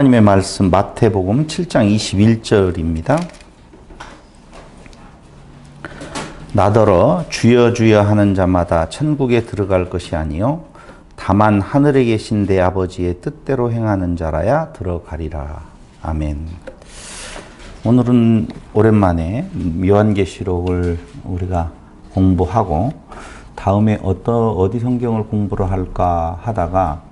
하나님의 말씀 마태복음 7장 21절입니다. 나더러 주여 주여 하는 자마다 천국에 들어갈 것이 아니요 다만 하늘에 계신 내 아버지의 뜻대로 행하는 자라야 들어가리라. 아멘. 오늘은 오랜만에 요한계시록을 우리가 공부하고 다음에 어디 성경을 공부를 할까 하다가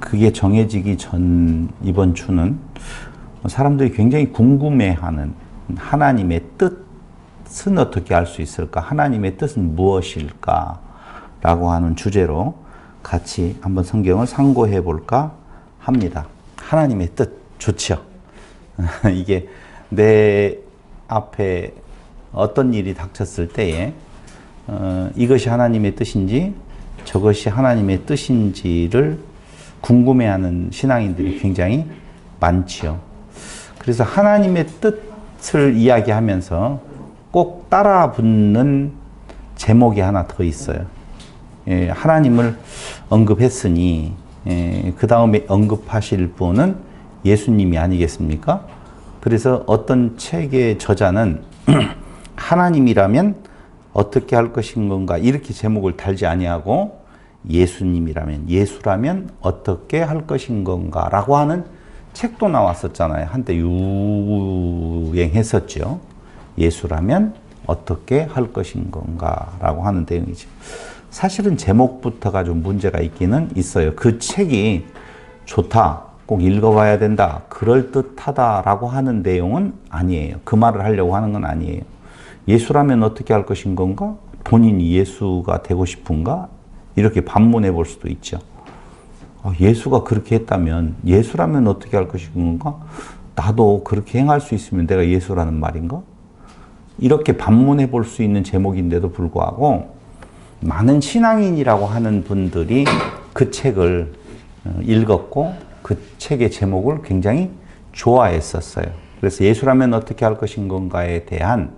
그게 정해지기 전 이번 주는 사람들이 굉장히 궁금해하는 하나님의 뜻은 어떻게 알 수 있을까? 하나님의 뜻은 무엇일까? 라고 하는 주제로 같이 한번 성경을 상고해 볼까 합니다. 하나님의 뜻 좋죠? 이게 내 앞에 어떤 일이 닥쳤을 때에 이것이 하나님의 뜻인지 저것이 하나님의 뜻인지를 궁금해하는 신앙인들이 굉장히 많지요. 그래서 하나님의 뜻을 이야기하면서 꼭 따라 붙는 제목이 하나 더 있어요. 하나님을 언급했으니 그 다음에 언급하실 분은 예수님이 아니겠습니까? 그래서 어떤 책의 저자는 하나님이라면 어떻게 할 것인 건가 이렇게 제목을 달지 아니하고 예수라면 어떻게 할 것인 건가 라고 하는 책도 나왔었잖아요. 한때 유행했었죠. 예수라면 어떻게 할 것인 건가 라고 하는 내용이죠. 사실은 제목부터가 좀 문제가 있기는 있어요. 그 책이 좋다, 꼭 읽어봐야 된다, 그럴듯하다 라고 하는 내용은 아니에요. 그 말을 하려고 하는 건 아니에요. 예수라면 어떻게 할 것인 건가? 본인이 예수가 되고 싶은가? 이렇게 반문해 볼 수도 있죠. 예수가 그렇게 했다면 예수라면 어떻게 할 것인 건가? 나도 그렇게 행할 수 있으면 내가 예수라는 말인가? 이렇게 반문해 볼 수 있는 제목인데도 불구하고 많은 신앙인이라고 하는 분들이 그 책을 읽었고 그 책의 제목을 굉장히 좋아했었어요. 그래서 예수라면 어떻게 할 것인 건가에 대한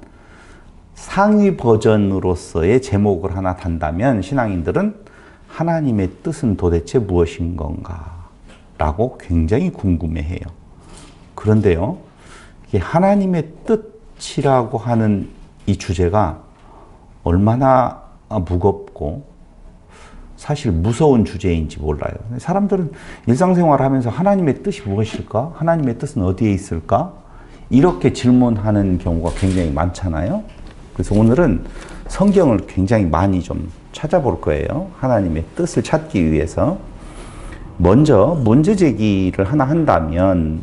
상위 버전으로서의 제목을 하나 단다면 신앙인들은 하나님의 뜻은 도대체 무엇인 건가? 라고 굉장히 궁금해해요. 그런데요, 하나님의 뜻이라고 하는 이 주제가 얼마나 무겁고 사실 무서운 주제인지 몰라요. 사람들은 일상생활을 하면서 하나님의 뜻이 무엇일까? 하나님의 뜻은 어디에 있을까? 이렇게 질문하는 경우가 굉장히 많잖아요. 그래서 오늘은 성경을 굉장히 많이 좀 찾아볼 거예요. 하나님의 뜻을 찾기 위해서. 먼저 문제 제기를 하나 한다면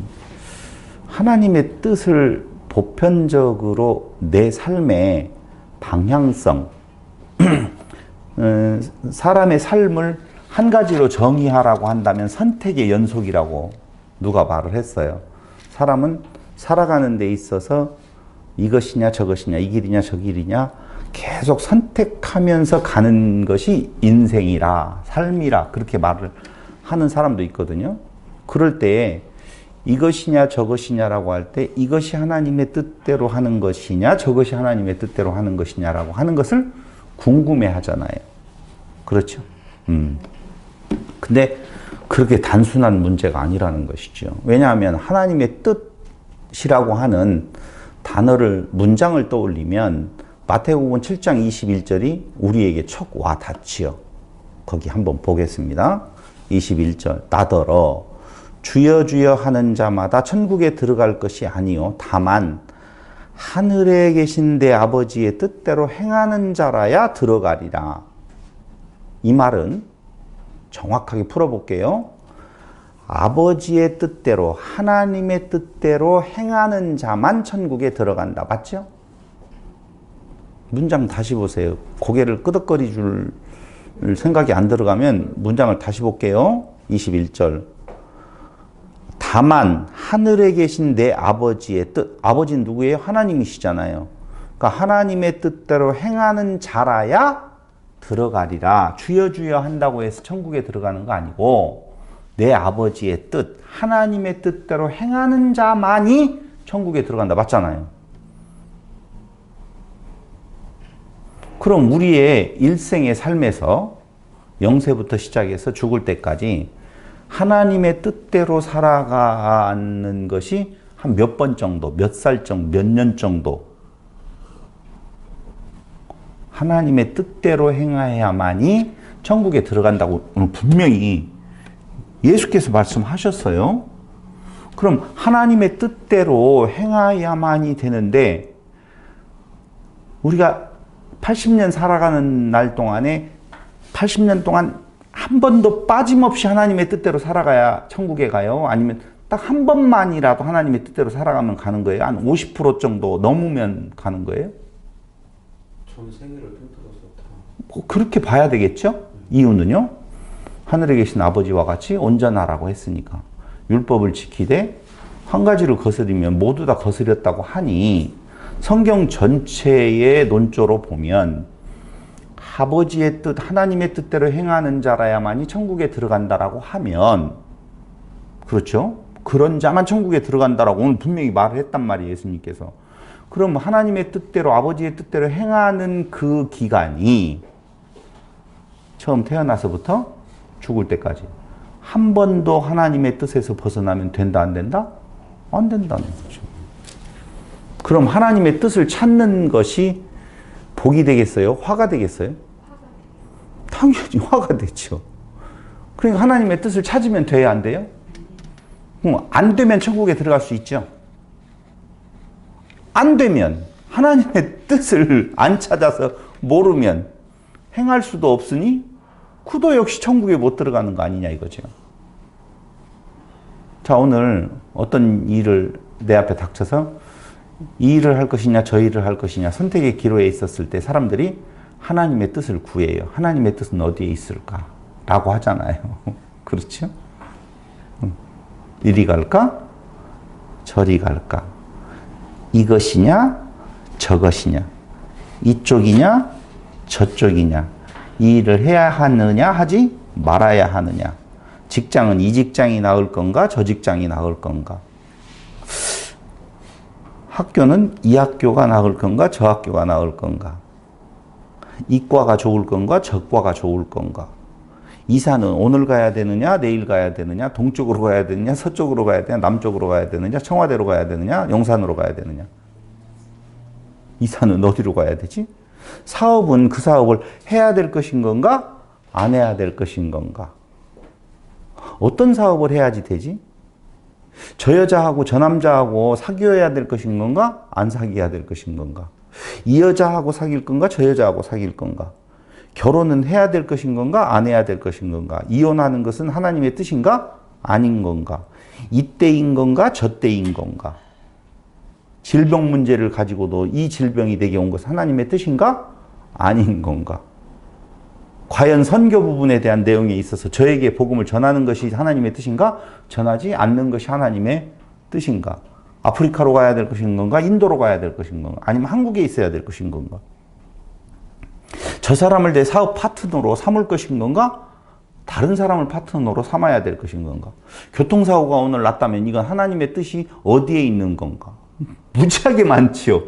하나님의 뜻을 보편적으로 내 삶의 방향성, 사람의 삶을 한 가지로 정의하라고 한다면 선택의 연속이라고 누가 말을 했어요. 사람은 살아가는 데 있어서 이것이냐 저것이냐 이 길이냐 저 길이냐 계속 선택하면서 가는 것이 인생이라 삶이라 그렇게 말을 하는 사람도 있거든요. 그럴 때에 이것이냐 저것이냐라고 할 때 이것이 하나님의 뜻대로 하는 것이냐 저것이 하나님의 뜻대로 하는 것이냐라고 하는 것을 궁금해 하잖아요. 그렇죠? 근데 그렇게 단순한 문제가 아니라는 것이죠. 왜냐하면 하나님의 뜻이라고 하는 단어를, 문장을 떠올리면 마태복음 7장 21절이 우리에게 척 와 닿지요. 거기 한번 보겠습니다. 21절. 나더러 주여 주여 하는 자마다 천국에 들어갈 것이 아니요 다만 하늘에 계신 내 아버지의 뜻대로 행하는 자라야 들어가리라. 이 말은 정확하게 풀어볼게요. 아버지의 뜻대로, 하나님의 뜻대로 행하는 자만 천국에 들어간다. 맞죠? 문장 다시 보세요. 고개를 끄덕거리 줄 생각이 안 들어가면 문장을 다시 볼게요. 21절. 다만 하늘에 계신 내 아버지의 뜻. 아버지는 누구예요? 하나님이시잖아요. 그러니까 하나님의 뜻대로 행하는 자라야 들어가리라. 주여 주여 한다고 해서 천국에 들어가는 거 아니고 내 아버지의 뜻, 하나님의 뜻대로 행하는 자만이 천국에 들어간다. 맞잖아요. 그럼 우리의 일생의 삶에서 0세부터 시작해서 죽을 때까지 하나님의 뜻대로 살아가는 것이 한 몇 번 정도, 몇 살 정도, 몇 년 정도 하나님의 뜻대로 행해야만이 천국에 들어간다고 오늘 분명히 예수께서 말씀하셨어요. 그럼 하나님의 뜻대로 행해야만이 되는데 우리가 80년 살아가는 날 동안에 80년 동안 한 번도 빠짐없이 하나님의 뜻대로 살아가야 천국에 가요? 아니면 딱 한 번만이라도 하나님의 뜻대로 살아가면 가는 거예요? 한 50% 정도 넘으면 가는 거예요? 전 생애를 통틀어서 다. 그렇게 봐야 되겠죠? 이유는요? 하늘에 계신 아버지와 같이 온전하라고 했으니까. 율법을 지키되 한 가지를 거스리면 모두 다 거스렸다고 하니 성경 전체의 논조로 보면 아버지의 뜻, 하나님의 뜻대로 행하는 자라야만이 천국에 들어간다라고 하면 그렇죠? 그런 자만 천국에 들어간다라고 오늘 분명히 말을 했단 말이에요, 예수님께서. 그럼 하나님의 뜻대로 아버지의 뜻대로 행하는 그 기간이 처음 태어나서부터 죽을 때까지 한 번도 하나님의 뜻에서 벗어나면 된다, 안 된다? 안 된다는 거죠. 그럼 하나님의 뜻을 찾는 것이 복이 되겠어요? 화가 되겠어요? 당연히 화가 되죠. 그러니까 하나님의 뜻을 찾으면 돼야 안 돼요? 안 되면 천국에 들어갈 수 있죠. 안 되면 하나님의 뜻을 안 찾아서 모르면 행할 수도 없으니 그도 역시 천국에 못 들어가는 거 아니냐 이거죠. 자, 오늘 어떤 일을 내 앞에 닥쳐서 이 일을 할 것이냐 저 일을 할 것이냐 선택의 기로에 있었을 때 사람들이 하나님의 뜻을 구해요. 하나님의 뜻은 어디에 있을까? 라고 하잖아요. 그렇죠? 이리 갈까? 저리 갈까? 이것이냐? 저것이냐? 이쪽이냐? 저쪽이냐? 이 일을 해야 하느냐? 하지 말아야 하느냐? 직장은 이 직장이 나을 건가? 저 직장이 나을 건가? 학교는 이 학교가 나을 건가? 저 학교가 나을 건가? 이과가 좋을 건가? 저과가 좋을 건가? 이사는 오늘 가야 되느냐? 내일 가야 되느냐? 동쪽으로 가야 되느냐? 서쪽으로 가야 되느냐? 남쪽으로 가야 되느냐? 청와대로 가야 되느냐? 용산으로 가야 되느냐? 이사는 어디로 가야 되지? 사업은 그 사업을 해야 될 것인 건가? 안 해야 될 것인 건가? 어떤 사업을 해야지 되지? 저 여자하고 저 남자하고 사귀어야 될 것인 건가? 안 사귀어야 될 것인 건가? 이 여자하고 사귈 건가? 저 여자하고 사귈 건가? 결혼은 해야 될 것인 건가? 안 해야 될 것인 건가? 이혼하는 것은 하나님의 뜻인가? 아닌 건가? 이때인 건가? 저때인 건가? 질병 문제를 가지고도 이 질병이 내게 온 것은 하나님의 뜻인가? 아닌 건가? 과연 선교 부분에 대한 내용에 있어서 저에게 복음을 전하는 것이 하나님의 뜻인가? 전하지 않는 것이 하나님의 뜻인가? 아프리카로 가야 될 것인 건가? 인도로 가야 될 것인 건가? 아니면 한국에 있어야 될 것인 건가? 저 사람을 내 사업 파트너로 삼을 것인 건가? 다른 사람을 파트너로 삼아야 될 것인 건가? 교통사고가 오늘 났다면 이건 하나님의 뜻이 어디에 있는 건가? 무지하게 많지요.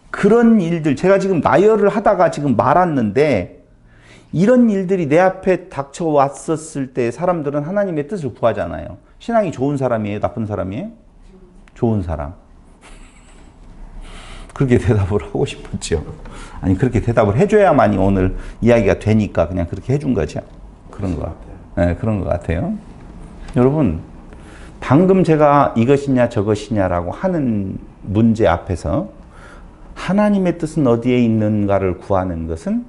그런 일들, 제가 지금 나열을 하다가 지금 말았는데 이런 일들이 내 앞에 닥쳐왔었을 때 사람들은 하나님의 뜻을 구하잖아요. 신앙이 좋은 사람이에요? 나쁜 사람이에요? 좋은 사람. 그렇게 대답을 하고 싶었죠. 아니, 그렇게 대답을 해줘야만이 오늘 이야기가 되니까 그냥 그렇게 해준 거죠. 그런 거 같아요. 네, 그런 것 같아요. 여러분, 방금 제가 이것이냐 저것이냐라고 하는 문제 앞에서 하나님의 뜻은 어디에 있는가를 구하는 것은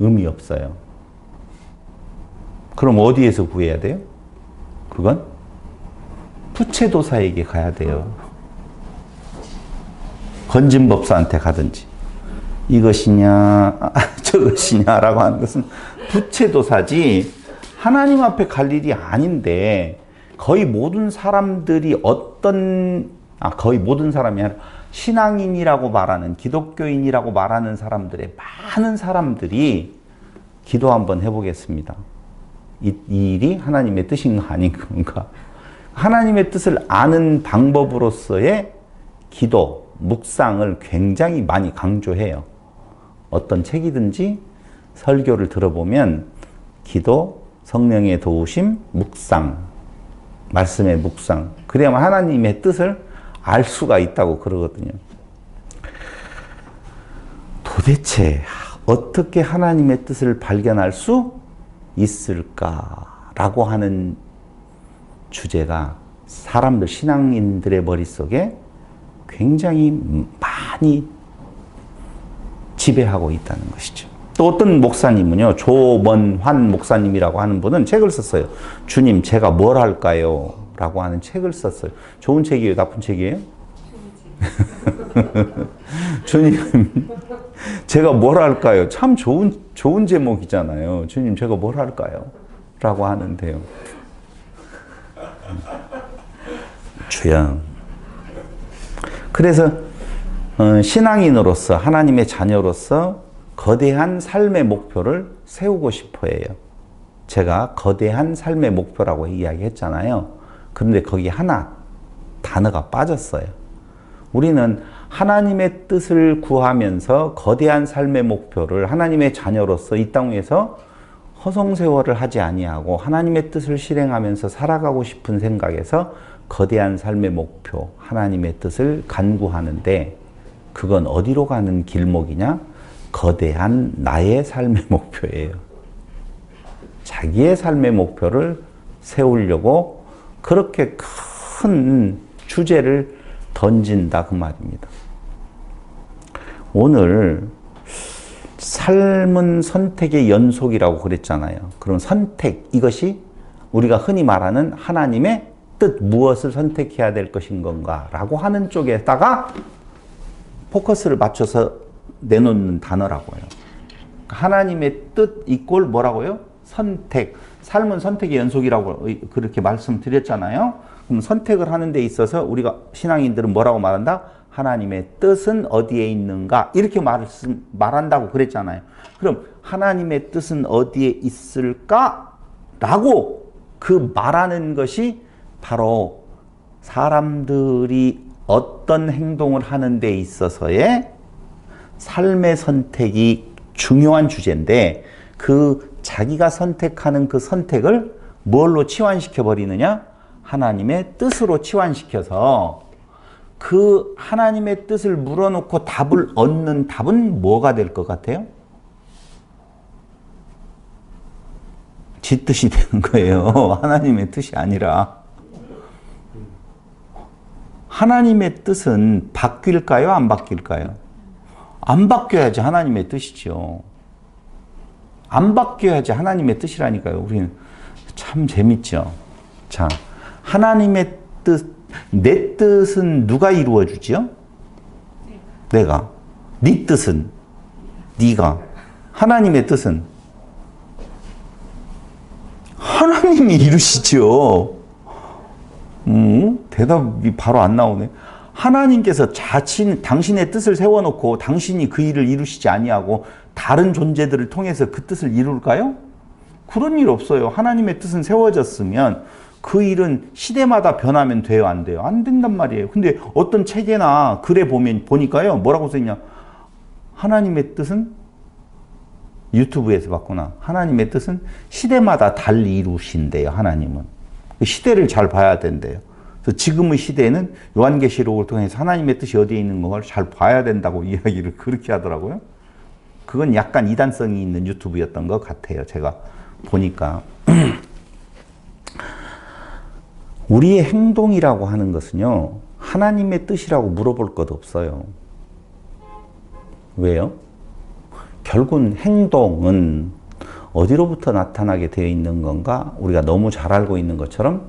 의미 없어요. 그럼 어디에서 구해야 돼요? 그건 부채도사에게 가야 돼요. 건진법사한테 가든지 이것이냐 저것이냐라고 하는 것은 부채도사지 하나님 앞에 갈 일이 아닌데 거의 모든 사람들이 거의 모든 사람이 아니라 신앙인이라고 말하는 기독교인이라고 말하는 사람들의 많은 사람들이 기도 한번 해보겠습니다. 이 일이 하나님의 뜻인가 아닌 건가? 하나님의 뜻을 아는 방법으로서의 기도, 묵상을 굉장히 많이 강조해요. 어떤 책이든지 설교를 들어보면 기도, 성령의 도우심, 묵상 말씀의 묵상. 그래야만 하나님의 뜻을 알 수가 있다고 그러거든요. 도대체 어떻게 하나님의 뜻을 발견할 수 있을까라고 하는 주제가 사람들, 신앙인들의 머릿속에 굉장히 많이 지배하고 있다는 것이죠. 또 어떤 목사님은요, 조먼환 목사님이라고 하는 분은 책을 썼어요. 주님, 제가 뭘 할까요? 라고 하는 책을 썼어요. 좋은 책이에요? 나쁜 책이에요? 주님, 제가 뭘 할까요? 참 좋은 제목이잖아요. 주님, 제가 뭘 할까요? 라고 하는데요. 주여. 그래서 신앙인으로서, 하나님의 자녀로서 거대한 삶의 목표를 세우고 싶어 해요. 제가 거대한 삶의 목표라고 이야기했잖아요. 그런데 거기 하나 단어가 빠졌어요. 우리는 하나님의 뜻을 구하면서 거대한 삶의 목표를 하나님의 자녀로서 이 땅 위에서 허송세월을 하지 아니하고 하나님의 뜻을 실행하면서 살아가고 싶은 생각에서 거대한 삶의 목표, 하나님의 뜻을 간구하는데 그건 어디로 가는 길목이냐? 거대한 나의 삶의 목표예요. 자기의 삶의 목표를 세우려고 그렇게 큰 주제를 던진다 그 말입니다. 오늘 삶은 선택의 연속이라고 그랬잖아요. 그럼 선택, 이것이 우리가 흔히 말하는 하나님의 뜻, 무엇을 선택해야 될 것인 건가 라고 하는 쪽에다가 포커스를 맞춰서 내놓는 단어라고요. 하나님의 뜻 이꼴 뭐라고요? 선택. 삶은 선택의 연속이라고 그렇게 말씀드렸잖아요. 그럼 선택을 하는 데 있어서 우리가 신앙인들은 뭐라고 말한다? 하나님의 뜻은 어디에 있는가? 이렇게 말한다고 그랬잖아요. 그럼 하나님의 뜻은 어디에 있을까? 라고 그 말하는 것이 바로 사람들이 어떤 행동을 하는 데 있어서의 삶의 선택이 중요한 주제인데 그 자기가 선택하는 그 선택을 뭘로 치환시켜 버리느냐? 하나님의 뜻으로 치환시켜서 그 하나님의 뜻을 물어놓고 답을 얻는 답은 뭐가 될 것 같아요? 지 뜻이 되는 거예요. 하나님의 뜻이 아니라. 하나님의 뜻은 바뀔까요? 안 바뀔까요? 안 바뀌어야지 하나님의 뜻이죠. 안 바뀌어야지 하나님의 뜻이라니까요. 우리는 참 재밌죠. 자, 하나님의 뜻, 내 뜻은 누가 이루어주지요? 내가. 네 뜻은? 네가. 하나님의 뜻은? 하나님이 이루시죠. 대답이 바로 안 나오네. 하나님께서 당신의 뜻을 세워놓고 당신이 그 일을 이루시지 아니하고 다른 존재들을 통해서 그 뜻을 이룰까요? 그런 일 없어요. 하나님의 뜻은 세워졌으면 그 일은 시대마다 변하면 돼요, 안 돼요? 안 된단 말이에요. 근데 어떤 책이나 글에 보니까요, 뭐라고 써있냐? 하나님의 뜻은 유튜브에서 봤구나. 하나님의 뜻은 시대마다 달리 이루신대요, 하나님은. 시대를 잘 봐야 된대요. 그래서 지금의 시대에는 요한계시록을 통해서 하나님의 뜻이 어디에 있는 걸 잘 봐야 된다고 이야기를 그렇게 하더라고요. 그건 약간 이단성이 있는 유튜브였던 것 같아요. 제가 보니까. 우리의 행동이라고 하는 것은요, 하나님의 뜻이라고 물어볼 것 없어요. 왜요? 결국은 행동은 어디로부터 나타나게 되어 있는 건가? 우리가 너무 잘 알고 있는 것처럼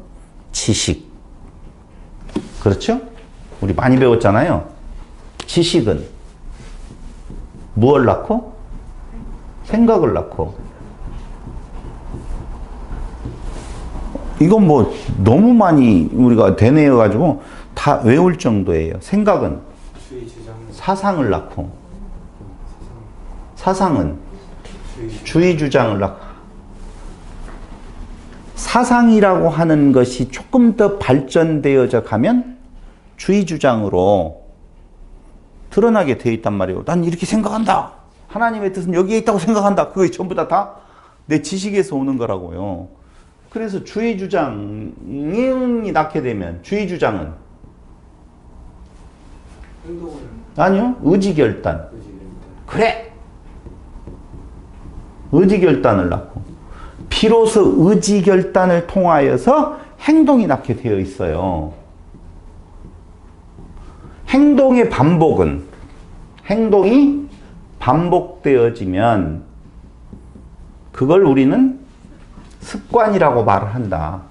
지식. 그렇죠? 우리 많이 배웠잖아요. 지식은 무엇을 낳고? 생각을 낳고. 이건 뭐 너무 많이 우리가 되뇌어가지고 다 외울 정도예요. 생각은 사상을 낳고, 사상은 주의 주장을 낳고. 사상이라고 하는 것이 조금 더 발전되어져 가면 주의 주장으로 드러나게 되어 있단 말이에요. 난 이렇게 생각한다. 하나님의 뜻은 여기에 있다고 생각한다. 그게 전부 다 내 지식에서 오는 거라고요. 그래서 주의 주장이 낳게 되면 주의 주장은 행동을 아니요. 의지결단. 의지입니다. 그래. 의지결단을 낳고 비로소 의지결단을 통하여서 행동이 낳게 되어 있어요. 행동의 반복은 행동이 반복되어지면 그걸 우리는 습관이라고 말을 한다.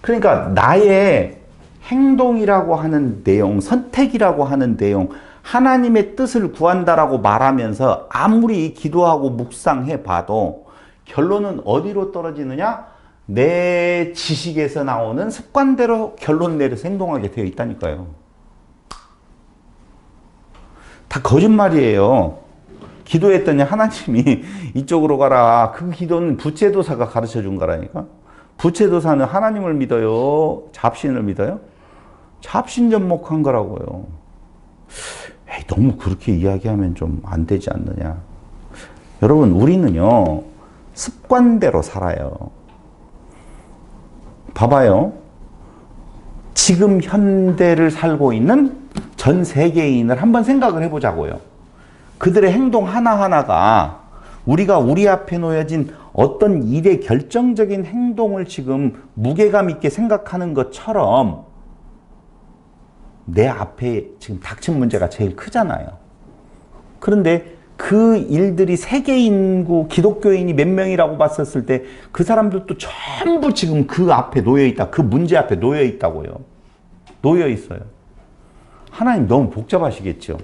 그러니까 나의 행동이라고 하는 내용, 선택이라고 하는 내용, 하나님의 뜻을 구한다라고 말하면서 아무리 기도하고 묵상해 봐도 결론은 어디로 떨어지느냐? 내 지식에서 나오는 습관대로 결론 내려서 행동하게 되어 있다니까요. 다 거짓말이에요. 기도했더니 하나님이 이쪽으로 가라. 그 기도는 부채도사가 가르쳐 준 거라니까. 부채도사는 하나님을 믿어요? 잡신을 믿어요? 잡신전목한 거라고요. 에이, 너무 그렇게 이야기하면 좀 안 되지 않느냐. 여러분, 우리는요, 습관대로 살아요. 봐봐요. 지금 현대를 살고 있는 전 세계인을 한번 생각을 해보자고요. 그들의 행동 하나하나가 우리가 우리 앞에 놓여진 어떤 일의 결정적인 행동을 지금 무게감 있게 생각하는 것처럼 내 앞에 지금 닥친 문제가 제일 크잖아요. 그런데 그 일들이 세계 인구, 기독교인이 몇 명이라고 봤었을 때 그 사람들도 전부 지금 그 앞에 놓여 있다. 그 문제 앞에 놓여 있다고요. 놓여 있어요. 하나님 너무 복잡하시겠죠.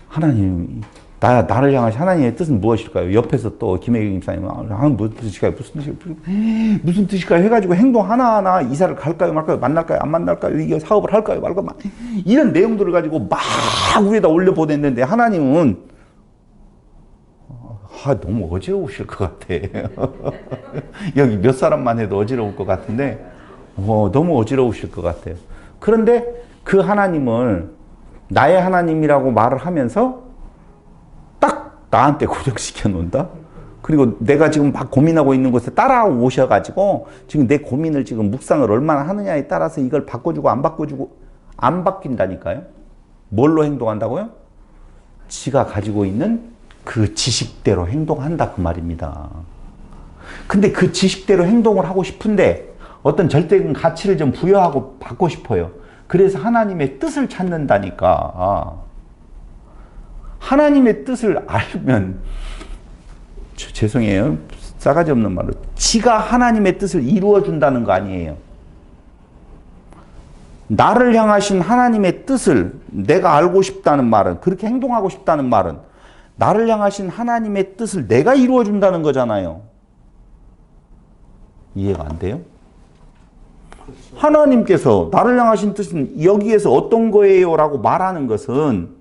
하나님, 나를 향하신 하나님의 뜻은 무엇일까요? 옆에서 또 김혜경 집사님은 무슨 뜻일까요? 무슨 뜻일까요? 해가지고 행동 하나하나 이사를 갈까요? 말까요? 만날까요? 안 만날까요? 이게 사업을 할까요? 말까요? 이런 내용들을 가지고 막 위에다 올려보냈는데 하나님은 너무 어지러우실 것 같아. 여기 몇 사람만 해도 어지러울 것 같은데 너무 어지러우실 것 같아요. 그런데 그 하나님을 나의 하나님이라고 말을 하면서 딱 나한테 고정시켜 놓는다. 그리고 내가 지금 막 고민하고 있는 곳에 따라오셔가지고 지금 내 고민을 지금 묵상을 얼마나 하느냐에 따라서 이걸 바꿔주고 안 바꿔주고 안 바뀐다니까요. 뭘로 행동한다고요? 지가 가지고 있는 그 지식대로 행동한다 그 말입니다. 근데 그 지식대로 행동을 하고 싶은데 어떤 절대적인 가치를 좀 부여하고 받고 싶어요. 그래서 하나님의 뜻을 찾는다니까. 하나님의 뜻을 알면 죄송해요. 싸가지 없는 말로 지가 하나님의 뜻을 이루어 준다는 거 아니에요. 나를 향하신 하나님의 뜻을 내가 알고 싶다는 말은, 그렇게 행동하고 싶다는 말은 나를 향하신 하나님의 뜻을 내가 이루어 준다는 거잖아요. 이해가 안 돼요? 하나님께서 나를 향하신 뜻은 여기에서 어떤 거예요? 라고 말하는 것은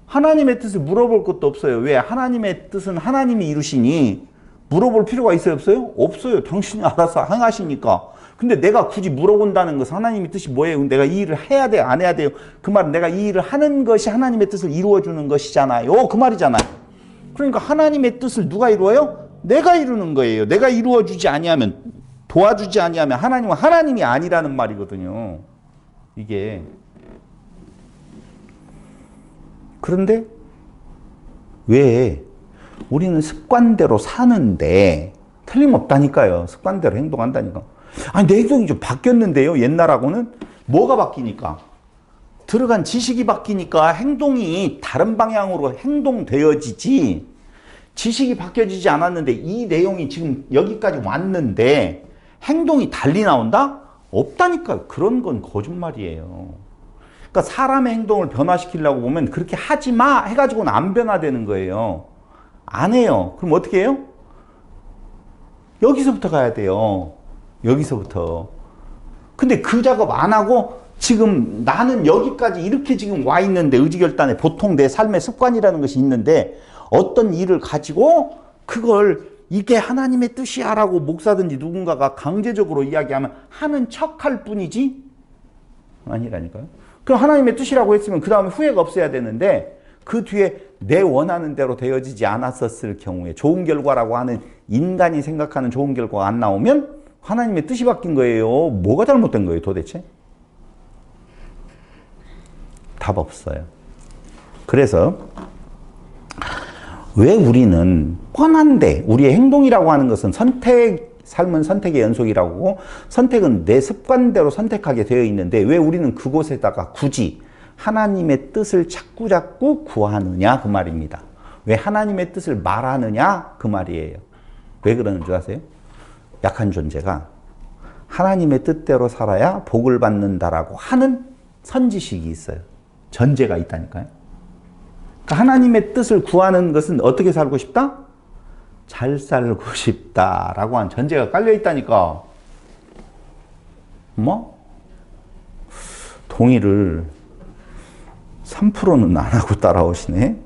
하나님의 뜻을 물어볼 것도 없어요. 왜? 하나님의 뜻은 하나님이 이루시니 물어볼 필요가 있어요? 없어요? 없어요. 당신이 알아서 행하시니까. 근데 내가 굳이 물어본다는 것은 하나님의 뜻이 뭐예요? 내가 이 일을 해야 돼요? 안 해야 돼요? 그 말은 내가 이 일을 하는 것이 하나님의 뜻을 이루어주는 것이잖아요. 그 말이잖아요. 그러니까 하나님의 뜻을 누가 이루어요? 내가 이루는 거예요. 내가 이루어주지 아니하면, 도와주지 아니하면 하나님은 하나님이 아니라는 말이거든요. 이게. 그런데 왜 우리는 습관대로 사는데 틀림없다니까요. 습관대로 행동한다니까. 아니, 내 행동이 좀 바뀌었는데요. 옛날하고는. 뭐가 바뀌니까? 들어간 지식이 바뀌니까 행동이 다른 방향으로 행동되어지지. 지식이 바뀌어지지 않았는데 이 내용이 지금 여기까지 왔는데 행동이 달리 나온다? 없다니까요. 그런 건 거짓말이에요. 그러니까 사람의 행동을 변화시키려고 보면 그렇게 하지 마 해가지고는 안 변화되는 거예요. 안 해요. 그럼 어떻게 해요? 여기서부터 가야 돼요. 여기서부터. 근데 그 작업 안 하고 지금 나는 여기까지 이렇게 지금 와 있는데, 의지결단에 보통 내 삶의 습관이라는 것이 있는데 어떤 일을 가지고 그걸 이게 하나님의 뜻이야 라고 목사든지 누군가가 강제적으로 이야기하면 하는 척할 뿐이지 아니라니까요. 그럼 하나님의 뜻이라고 했으면 그 다음에 후회가 없어야 되는데 그 뒤에 내 원하는 대로 되어지지 않았었을 경우에 좋은 결과라고 하는 인간이 생각하는 좋은 결과가 안 나오면 하나님의 뜻이 바뀐 거예요. 뭐가 잘못된 거예요, 도대체? 답 없어요. 그래서 왜 우리는 뻔한데 우리의 행동이라고 하는 것은 삶은 선택의 연속이라고 하고 선택은 내 습관대로 선택하게 되어 있는데 왜 우리는 그곳에다가 굳이 하나님의 뜻을 자꾸 구하느냐 그 말입니다. 왜 하나님의 뜻을 말하느냐 그 말이에요. 왜 그러는 줄 아세요? 약한 존재가 하나님의 뜻대로 살아야 복을 받는다라고 하는 선지식이 있어요. 전제가 있다니까요. 그러니까 하나님의 뜻을 구하는 것은 어떻게 살고 싶다? 잘 살고 싶다라고 한 전제가 깔려 있다니까. 뭐? 동의를 3%는 안 하고 따라오시네.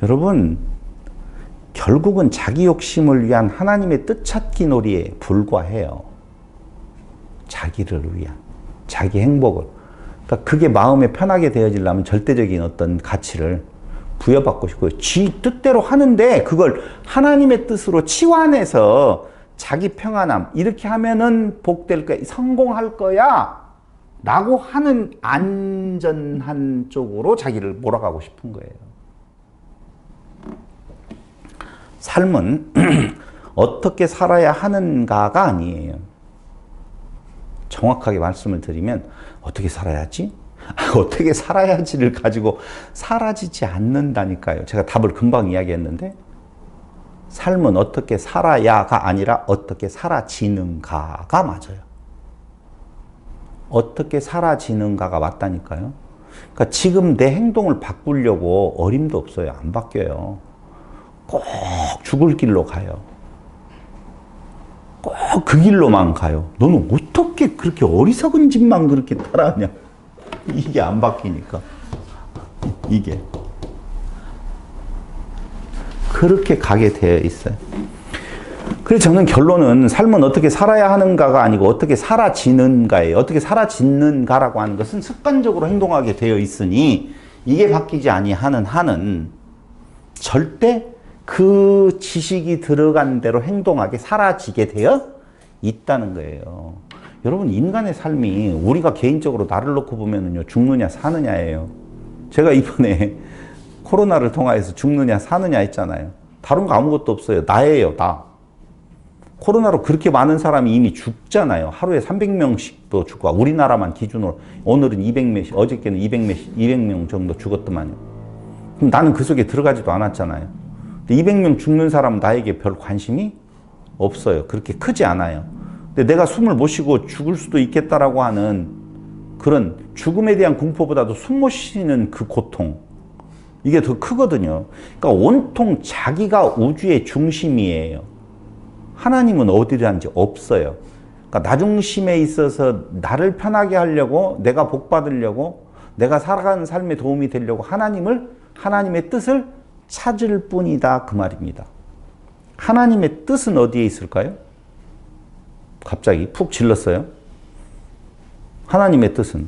여러분, 결국은 자기 욕심을 위한 하나님의 뜻 찾기 놀이에 불과해요. 자기를 위한, 자기 행복을. 그러니까 그게 마음에 편하게 되어지려면 절대적인 어떤 가치를 부여받고 싶고요. 지 뜻대로 하는데 그걸 하나님의 뜻으로 치환해서 자기 평안함, 이렇게 하면은 복될 거야, 성공할 거야 라고 하는 안전한 쪽으로 자기를 몰아가고 싶은 거예요. 삶은 어떻게 살아야 하는가가 아니에요. 정확하게 말씀을 드리면 어떻게 살아야지? 어떻게 살아야지를 가지고 사라지지 않는다니까요. 제가 답을 금방 이야기했는데 삶은 어떻게 살아야가 아니라 어떻게 살아지는가가 맞아요. 어떻게 살아지는가가 맞다니까요. 그러니까 지금 내 행동을 바꾸려고 어림도 없어요. 안 바뀌어요. 꼭 죽을 길로 가요. 꼭 그 길로만 가요. 너는 어떻게 그렇게 어리석은 짓만 그렇게 따라하냐. 이게 안 바뀌니까. 이게. 그렇게 가게 되어 있어요. 그래서 저는 결론은 삶은 어떻게 살아야 하는가가 아니고 어떻게 살아지는가예요. 어떻게 살아지는가라고 하는 것은 습관적으로 행동하게 되어 있으니 이게 바뀌지 아니하는 한은 절대 그 지식이 들어간 대로 행동하게 사라지게 되어 있다는 거예요. 여러분, 인간의 삶이 우리가 개인적으로 나를 놓고 보면은요, 죽느냐 사느냐예요. 제가 이번에 코로나를 통해서 죽느냐 사느냐 했잖아요. 다른 거 아무것도 없어요. 나예요, 나. 코로나로 그렇게 많은 사람이 이미 죽잖아요. 하루에 300명씩도 죽고, 우리나라만 기준으로 오늘은 200명씩, 어저께는 200명 정도 죽었더만요. 그럼 나는 그 속에 들어가지도 않았잖아요. 200명 죽는 사람은 나에게 별 관심이 없어요. 그렇게 크지 않아요. 근데 내가 숨을 못 쉬고 죽을 수도 있겠다라고 하는 그런 죽음에 대한 공포보다도 숨 못 쉬는 그 고통, 이게 더 크거든요. 그러니까 온통 자기가 우주의 중심이에요. 하나님은 어디든지 없어요. 그러니까 나 중심에 있어서 나를 편하게 하려고, 내가 복 받으려고, 내가 살아가는 삶에 도움이 되려고 하나님의 뜻을 찾을 뿐이다 그 말입니다. 하나님의 뜻은 어디에 있을까요? 갑자기 푹 질렀어요. 하나님의 뜻은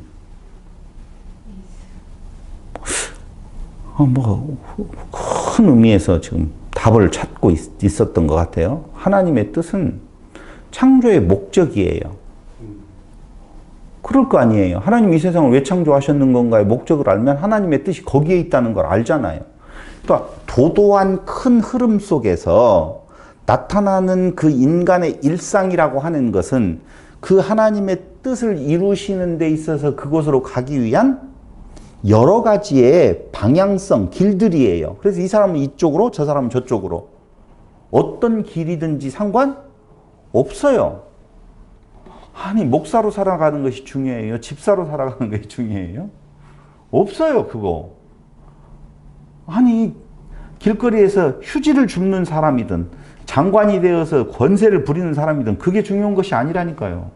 큰 의미에서 지금 답을 찾고 있었던 것 같아요. 하나님의 뜻은 창조의 목적이에요. 그럴 거 아니에요. 하나님 이 세상을 왜 창조하셨는 건가의 목적을 알면 하나님의 뜻이 거기에 있다는 걸 알잖아요. 그러니까 도도한 큰 흐름 속에서 나타나는 그 인간의 일상이라고 하는 것은 그 하나님의 뜻을 이루시는 데 있어서 그곳으로 가기 위한 여러 가지의 방향성, 길들이에요. 그래서 이 사람은 이쪽으로, 저 사람은 저쪽으로. 어떤 길이든지 상관없어요. 아니, 목사로 살아가는 것이 중요해요? 집사로 살아가는 것이 중요해요? 없어요, 그거. 아니, 길거리에서 휴지를 줍는 사람이든 장관이 되어서 권세를 부리는 사람이든 그게 중요한 것이 아니라니까요.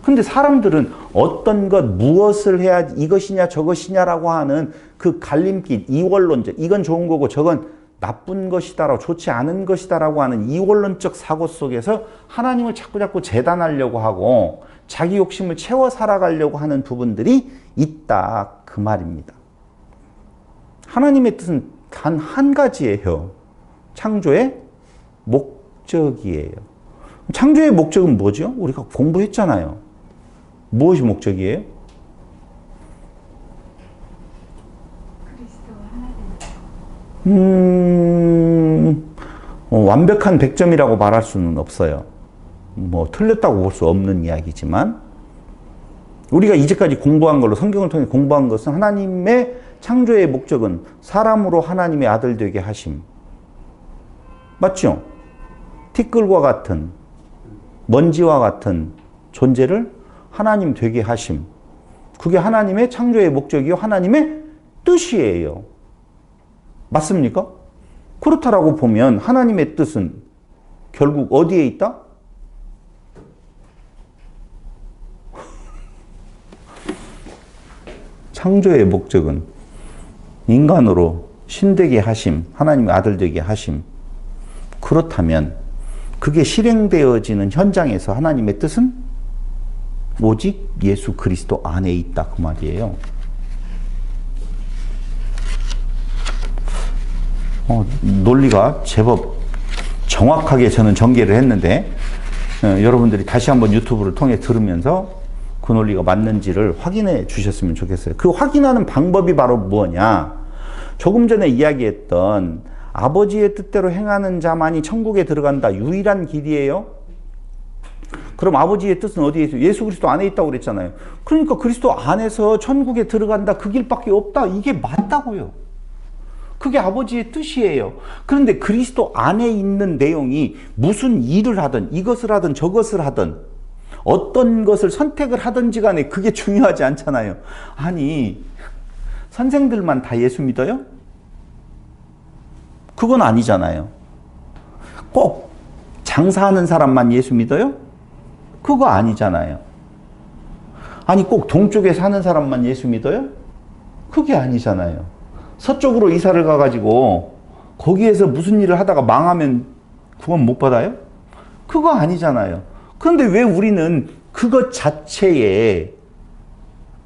근데 사람들은 어떤 것, 무엇을 해야 이것이냐 저것이냐라고 하는 그 갈림길, 이원론적, 이건 좋은 거고 저건 나쁜 것이다라고, 좋지 않은 것이다라고 하는 이원론적 사고 속에서 하나님을 자꾸 재단하려고 하고 자기 욕심을 채워 살아가려고 하는 부분들이 있다 그 말입니다. 하나님의 뜻은 단 한 가지예요. 창조의 목적이에요. 창조의 목적은 뭐죠? 우리가 공부했잖아요. 무엇이 목적이에요? 완벽한 100점이라고 말할 수는 없어요. 뭐 틀렸다고 볼 수 없는 이야기지만 우리가 이제까지 공부한 걸로 성경을 통해 공부한 것은 하나님의 창조의 목적은 사람으로 하나님의 아들 되게 하심. 맞죠? 티끌과 같은 먼지와 같은 존재를 하나님 되게 하심. 그게 하나님의 창조의 목적이요 하나님의 뜻이에요. 맞습니까? 그렇다라고 보면 하나님의 뜻은 결국 어디에 있다? 창조의 목적은 인간으로 신되게 하심, 하나님의 아들 되게 하심. 그렇다면 그게 실행되어지는 현장에서 하나님의 뜻은 오직 예수 그리스도 안에 있다 그 말이에요. 논리가 제법 정확하게 저는 전개를 했는데 여러분들이 다시 한번 유튜브를 통해 들으면서 그 논리가 맞는지를 확인해 주셨으면 좋겠어요. 그 확인하는 방법이 바로 뭐냐? 조금 전에 이야기했던 아버지의 뜻대로 행하는 자만이 천국에 들어간다. 유일한 길이에요. 그럼 아버지의 뜻은 어디에 있어요? 예수 그리스도 안에 있다고 그랬잖아요. 그러니까 그리스도 안에서 천국에 들어간다. 그 길밖에 없다. 이게 맞다고요. 그게 아버지의 뜻이에요. 그런데 그리스도 안에 있는 내용이 무슨 일을 하든 이것을 하든 저것을 하든 어떤 것을 선택을 하든지 간에 그게 중요하지 않잖아요. 아니 선생들만 다 예수 믿어요? 그건 아니잖아요. 꼭 장사하는 사람만 예수 믿어요? 그거 아니잖아요. 아니 꼭 동쪽에 사는 사람만 예수 믿어요? 그게 아니잖아요. 서쪽으로 이사를 가가지고 거기에서 무슨 일을 하다가 망하면 구원 못 받아요? 그거 아니잖아요. 그런데 왜 우리는 그것 자체에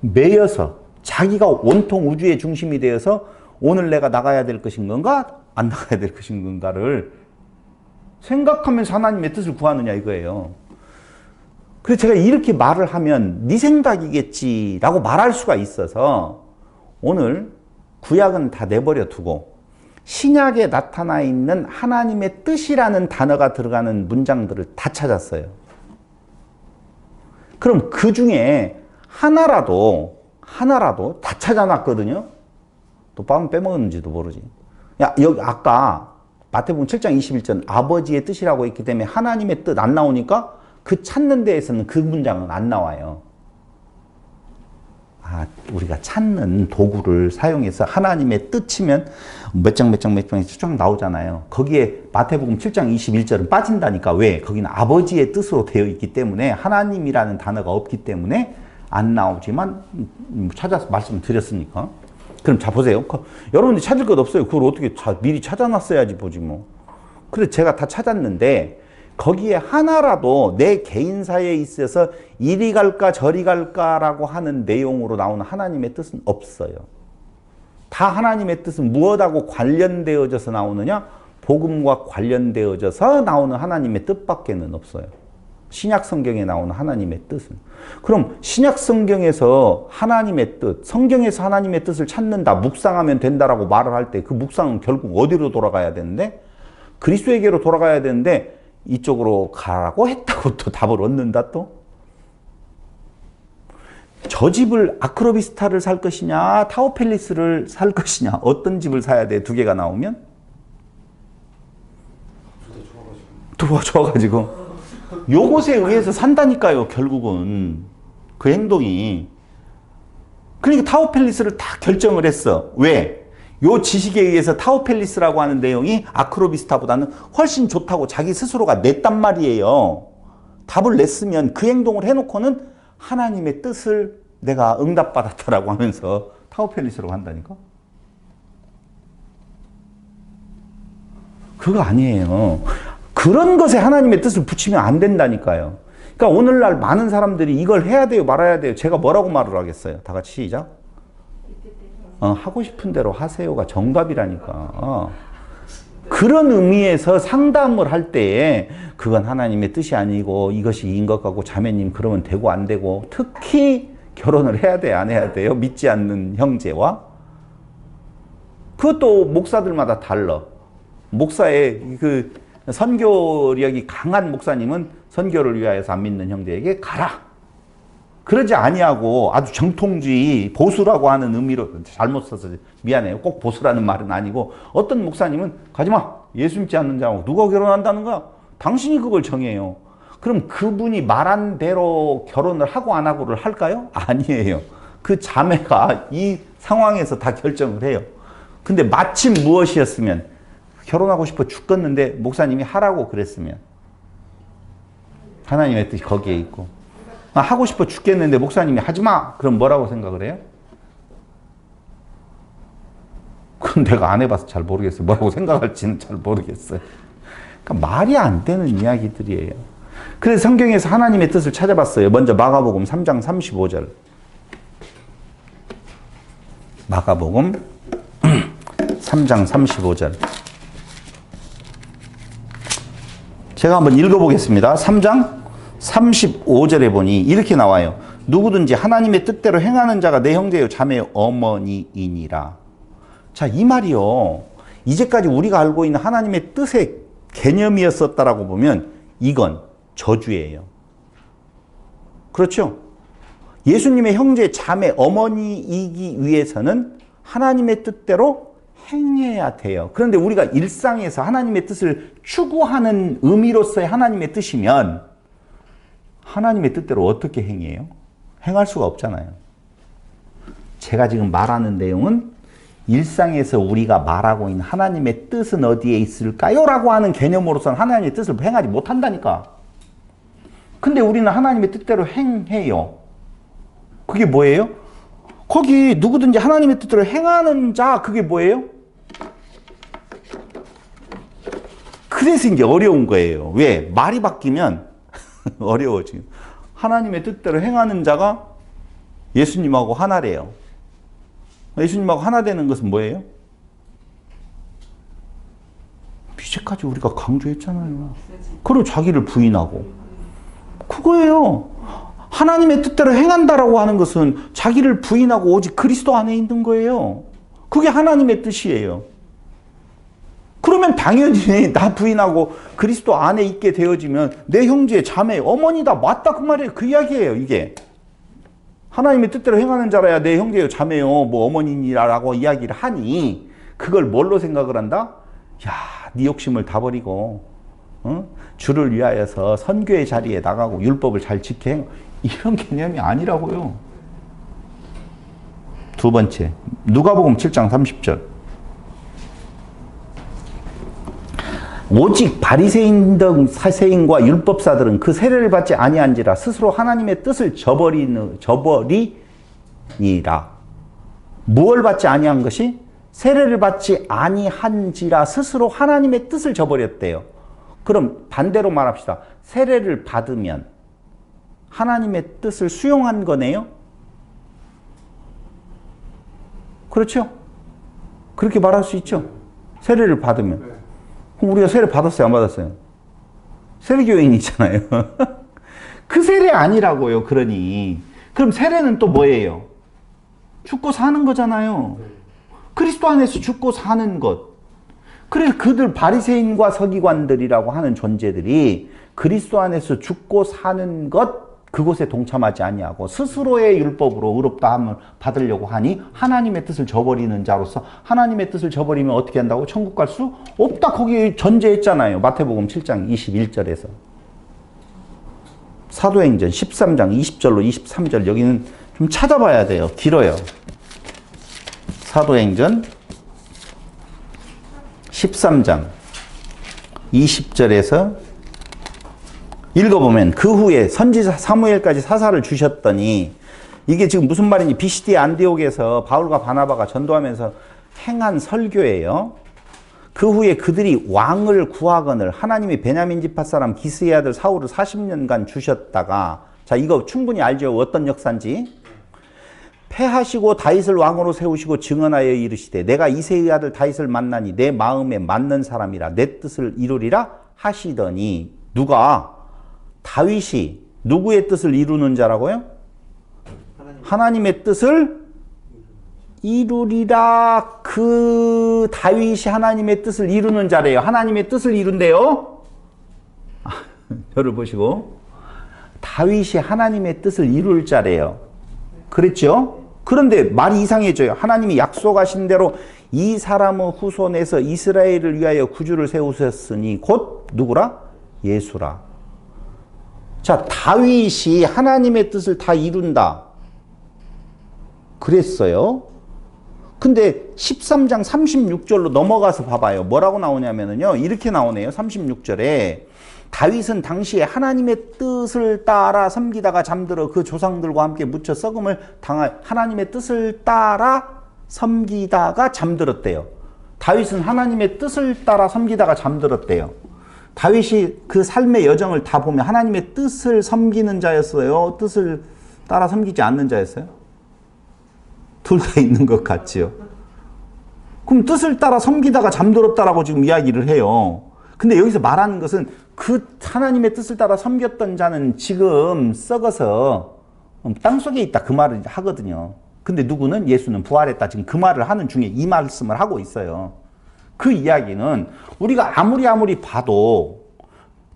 매여서 자기가 온통 우주의 중심이 되어서 오늘 내가 나가야 될 것인 건가 안 나가야 될 것인 건가를 생각하면서 하나님의 뜻을 구하느냐 이거예요. 그래서 제가 이렇게 말을 하면 네 생각이겠지라고 말할 수가 있어서 오늘 구약은 다 내버려 두고 신약에 나타나 있는 하나님의 뜻이라는 단어가 들어가는 문장들을 다 찾았어요. 그럼 그 중에 하나라도 다 찾아놨거든요. 또 빵 빼먹었는지도 모르지. 야, 여기 아까 마태복음 7장 21절 아버지의 뜻이라고 했기 때문에 하나님의 뜻 안 나오니까 그 찾는 데에서는 그 문장은 안 나와요. 우리가 찾는 도구를 사용해서 하나님의 뜻 치면 몇 장이 쭉 나오잖아요. 거기에 마태복음 7장 21절은 빠진다니까. 왜? 거기는 아버지의 뜻으로 되어 있기 때문에 하나님이라는 단어가 없기 때문에 안 나오지만 찾아서 말씀드렸으니까. 그럼 자 보세요. 여러분들이 찾을 것 없어요. 그걸 어떻게 미리 찾아놨어야지 보지 뭐. 그래서 제가 다 찾았는데 거기에 하나라도 내 개인사에 있어서 이리 갈까 저리 갈까라고 하는 내용으로 나오는 하나님의 뜻은 없어요. 다 하나님의 뜻은 무엇하고 관련되어져서 나오느냐? 복음과 관련되어져서 나오는 하나님의 뜻밖에는 없어요. 신약 성경에 나오는 하나님의 뜻은. 그럼 신약 성경에서 하나님의 뜻, 성경에서 하나님의 뜻을 찾는다, 묵상하면 된다라고 말을 할 때 그 묵상은 결국 어디로 돌아가야 되는데? 그리스도에게로 돌아가야 되는데 이쪽으로 가라고 했다고 또 답을 얻는다 또? 저 집을 아크로비스타를 살 것이냐 타오펠리스를 살 것이냐 어떤 집을 사야 돼? 두 개가 나오면? 좋아가지고 요것에 의해서 산다니까요. 결국은 그 행동이. 그러니까 타오펠리스를 다 결정을 했어. 왜? 요 지식에 의해서 타오펠리스라고 하는 내용이 아크로비스타보다는 훨씬 좋다고 자기 스스로가 냈단 말이에요. 답을 냈으면 그 행동을 해놓고는 하나님의 뜻을 내가 응답받았다라고 하면서 타오펠리스라고 한다니까? 그거 아니에요. 그런 것에 하나님의 뜻을 붙이면 안 된다니까요. 그러니까 오늘날 많은 사람들이 이걸 해야 돼요 말아야 돼요. 제가 뭐라고 말을 하겠어요? 다 같이 시작. 하고 싶은 대로 하세요가 정답이라니까. 그런 의미에서 상담을 할 때에 그건 하나님의 뜻이 아니고 이것이 인 것 같고 자매님 그러면 되고 안 되고, 특히 결혼을 해야 돼 안 해야 돼요? 믿지 않는 형제와? 그것도 목사들마다 달라. 목사의 그 선교력이 강한 목사님은 선교를 위하여서 안 믿는 형제에게 가라. 그러지 아니하고 아주 정통주의 보수라고 하는 의미로, 잘못 써서 미안해요. 꼭 보수라는 말은 아니고, 어떤 목사님은 가지마. 예수 믿지 않는 자하고 누가 결혼한다는 거야? 당신이 그걸 정해요. 그럼 그분이 말한 대로 결혼을 하고 안 하고를 할까요? 아니에요. 그 자매가 이 상황에서 다 결정을 해요. 근데 마침 무엇이었으면, 결혼하고 싶어 죽겠는데 목사님이 하라고 그랬으면, 하나님의 뜻이 거기에 있고, 하고 싶어 죽겠는데 목사님이 하지마! 그럼 뭐라고 생각을 해요? 그건 내가 안 해봐서 잘 모르겠어요. 뭐라고 생각할지는 잘 모르겠어요. 그러니까 말이 안 되는 이야기들이에요. 그래서 성경에서 하나님의 뜻을 찾아봤어요. 먼저 마가복음 3장 35절. 마가복음 3장 35절. 제가 한번 읽어보겠습니다. 3장 35절에 보니 이렇게 나와요. 누구든지 하나님의 뜻대로 행하는 자가 내 형제요 자매요 어머니이니라. 자, 이 말이요, 이제까지 우리가 알고 있는 하나님의 뜻의 개념이었었다라고 보면 이건 저주예요. 그렇죠? 예수님의 형제 자매 어머니이기 위해서는 하나님의 뜻대로 행해야 돼요. 그런데 우리가 일상에서 하나님의 뜻을 추구하는 의미로서의 하나님의 뜻이면 하나님의 뜻대로 어떻게 행해요? 행할 수가 없잖아요. 제가 지금 말하는 내용은 일상에서 우리가 말하고 있는 하나님의 뜻은 어디에 있을까요? 라고 하는 개념으로서는 하나님의 뜻을 행하지 못한다니까. 근데 우리는 하나님의 뜻대로 행해요. 그게 뭐예요? 거기 누구든지 하나님의 뜻대로 행하는 자, 그게 뭐예요? 그래서 이제 어려운 거예요. 왜? 말이 바뀌면 어려워지고. 하나님의 뜻대로 행하는 자가 예수님하고 하나래요. 예수님하고 하나 되는 것은 뭐예요? 이제까지 우리가 강조했잖아요. 그리고 자기를 부인하고. 그거예요. 하나님의 뜻대로 행한다라고 하는 것은 자기를 부인하고 오직 그리스도 안에 있는 거예요. 그게 하나님의 뜻이에요. 그러면 당연히 나 부인하고 그리스도 안에 있게 되어지면 내 형제, 자매, 어머니다. 맞다 그 말이에요. 그 이야기예요. 이게. 하나님의 뜻대로 행하는 자라야 내 형제요, 자매요, 뭐 어머니라고 이야기를 하니 그걸 뭘로 생각을 한다? 야, 네 욕심을 다 버리고 주를 위하여서 선교의 자리에 나가고 율법을 잘 지켜. 이런 개념이 아니라고요. 두 번째, 누가복음 7장 30절. 오직 바리새인 등 사세인과 율법사들은 그 세례를 받지 아니한지라 스스로 하나님의 뜻을 저버리니라. 무엇을 받지 아니한 것이? 세례를 받지 아니한지라 스스로 하나님의 뜻을 저버렸대요. 그럼 반대로 말합시다. 세례를 받으면 하나님의 뜻을 수용한 거네요? 그렇죠? 그렇게 말할 수 있죠? 세례를 받으면. 그럼 우리가 세례 받았어요? 안 받았어요? 세례교인이잖아요. 그 세례 아니라고요. 그러니. 그럼 세례는 또 뭐예요? 죽고 사는 거잖아요. 그리스도 안에서 죽고 사는 것. 그래서 그들 바리새인과 서기관들이라고 하는 존재들이 그리스도 안에서 죽고 사는 것, 그곳에 동참하지 아니하고 스스로의 율법으로 의롭다함을 받으려고 하니 하나님의 뜻을 저버리는 자로서, 하나님의 뜻을 저버리면 어떻게 한다고? 천국 갈 수 없다. 거기 전제했잖아요. 마태복음 7장 21절에서. 사도행전 13장 20절로 23절. 여기는 좀 찾아봐야 돼요. 길어요. 사도행전 13장 20절에서 읽어보면, 그 후에 선지자 사무엘까지 사사를 주셨더니, 이게 지금 무슨 말인지 비시디 안디옥에서 바울과 바나바가 전도하면서 행한 설교예요. 그 후에 그들이 왕을 구하거늘 하나님이 베냐민 지파 사람 기스의 아들 사울을 40년간 주셨다가, 자, 이거 충분히 알죠? 어떤 역사인지. 패하시고 다윗을 왕으로 세우시고 증언하여 이르시되 내가 이새의 아들 다윗을 만나니 내 마음에 맞는 사람이라 내 뜻을 이루리라 하시더니 누가? 다윗이 누구의 뜻을 이루는 자라고요? 하나님의 뜻을 이루리라. 그 다윗이 하나님의 뜻을 이루는 자래요. 하나님의 뜻을 이룬대요. 저를 보시고 다윗이 하나님의 뜻을 이룰 자래요. 그랬죠? 그런데 말이 이상해져요. 하나님이 약속하신 대로 이 사람의 후손에서 이스라엘을 위하여 구주를 세우셨으니 곧 누구라? 예수라. 자, 다윗이 하나님의 뜻을 다 이룬다 그랬어요. 근데 13장 36절로 넘어가서 봐봐요. 뭐라고 나오냐면요. 이렇게 나오네요. 36절에 다윗은 당시에 하나님의 뜻을 따라 섬기다가 잠들어 그 조상들과 함께 묻혀 썩음을 당할 하나님의 뜻을 따라 섬기다가 잠들었대요. 다윗은 하나님의 뜻을 따라 섬기다가 잠들었대요. 다윗이 그 삶의 여정을 다 보면 하나님의 뜻을 섬기는 자였어요? 뜻을 따라 섬기지 않는 자였어요? 둘 다 있는 것 같지요. 그럼 뜻을 따라 섬기다가 잠들었다라고 지금 이야기를 해요. 근데 여기서 말하는 것은 그 하나님의 뜻을 따라 섬겼던 자는 지금 썩어서 땅속에 있다 그 말을 하거든요. 근데 누구는? 예수는 부활했다. 지금 그 말을 하는 중에 이 말씀을 하고 있어요. 그 이야기는 우리가 아무리 봐도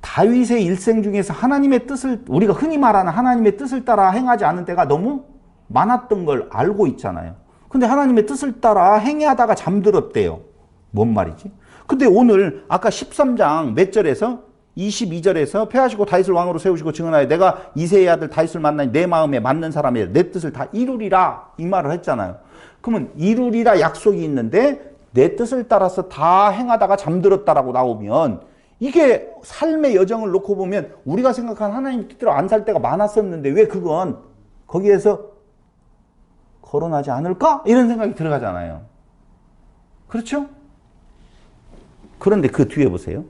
다윗의 일생 중에서 하나님의 뜻을, 우리가 흔히 말하는 하나님의 뜻을 따라 행하지 않은 때가 너무 많았던 걸 알고 있잖아요. 근데 하나님의 뜻을 따라 행하다가 잠들었대요. 뭔 말이지? 근데 오늘 아까 13장 몇 절에서 22절에서 패하시고 다윗을 왕으로 세우시고 증언하여 내가 이새의 아들 다윗을 만나니 내 마음에 맞는 사람이라 내 뜻을 다 이루리라 이 말을 했잖아요. 그러면 이루리라 약속이 있는데 내 뜻을 따라서 다 행하다가 잠들었다라고 나오면 이게 삶의 여정을 놓고 보면 우리가 생각한 하나님 뜻대로 안 살 때가 많았었는데 왜 그건 거기에서 거론하지 않을까? 이런 생각이 들어가잖아요. 그렇죠? 그런데 그 뒤에 보세요.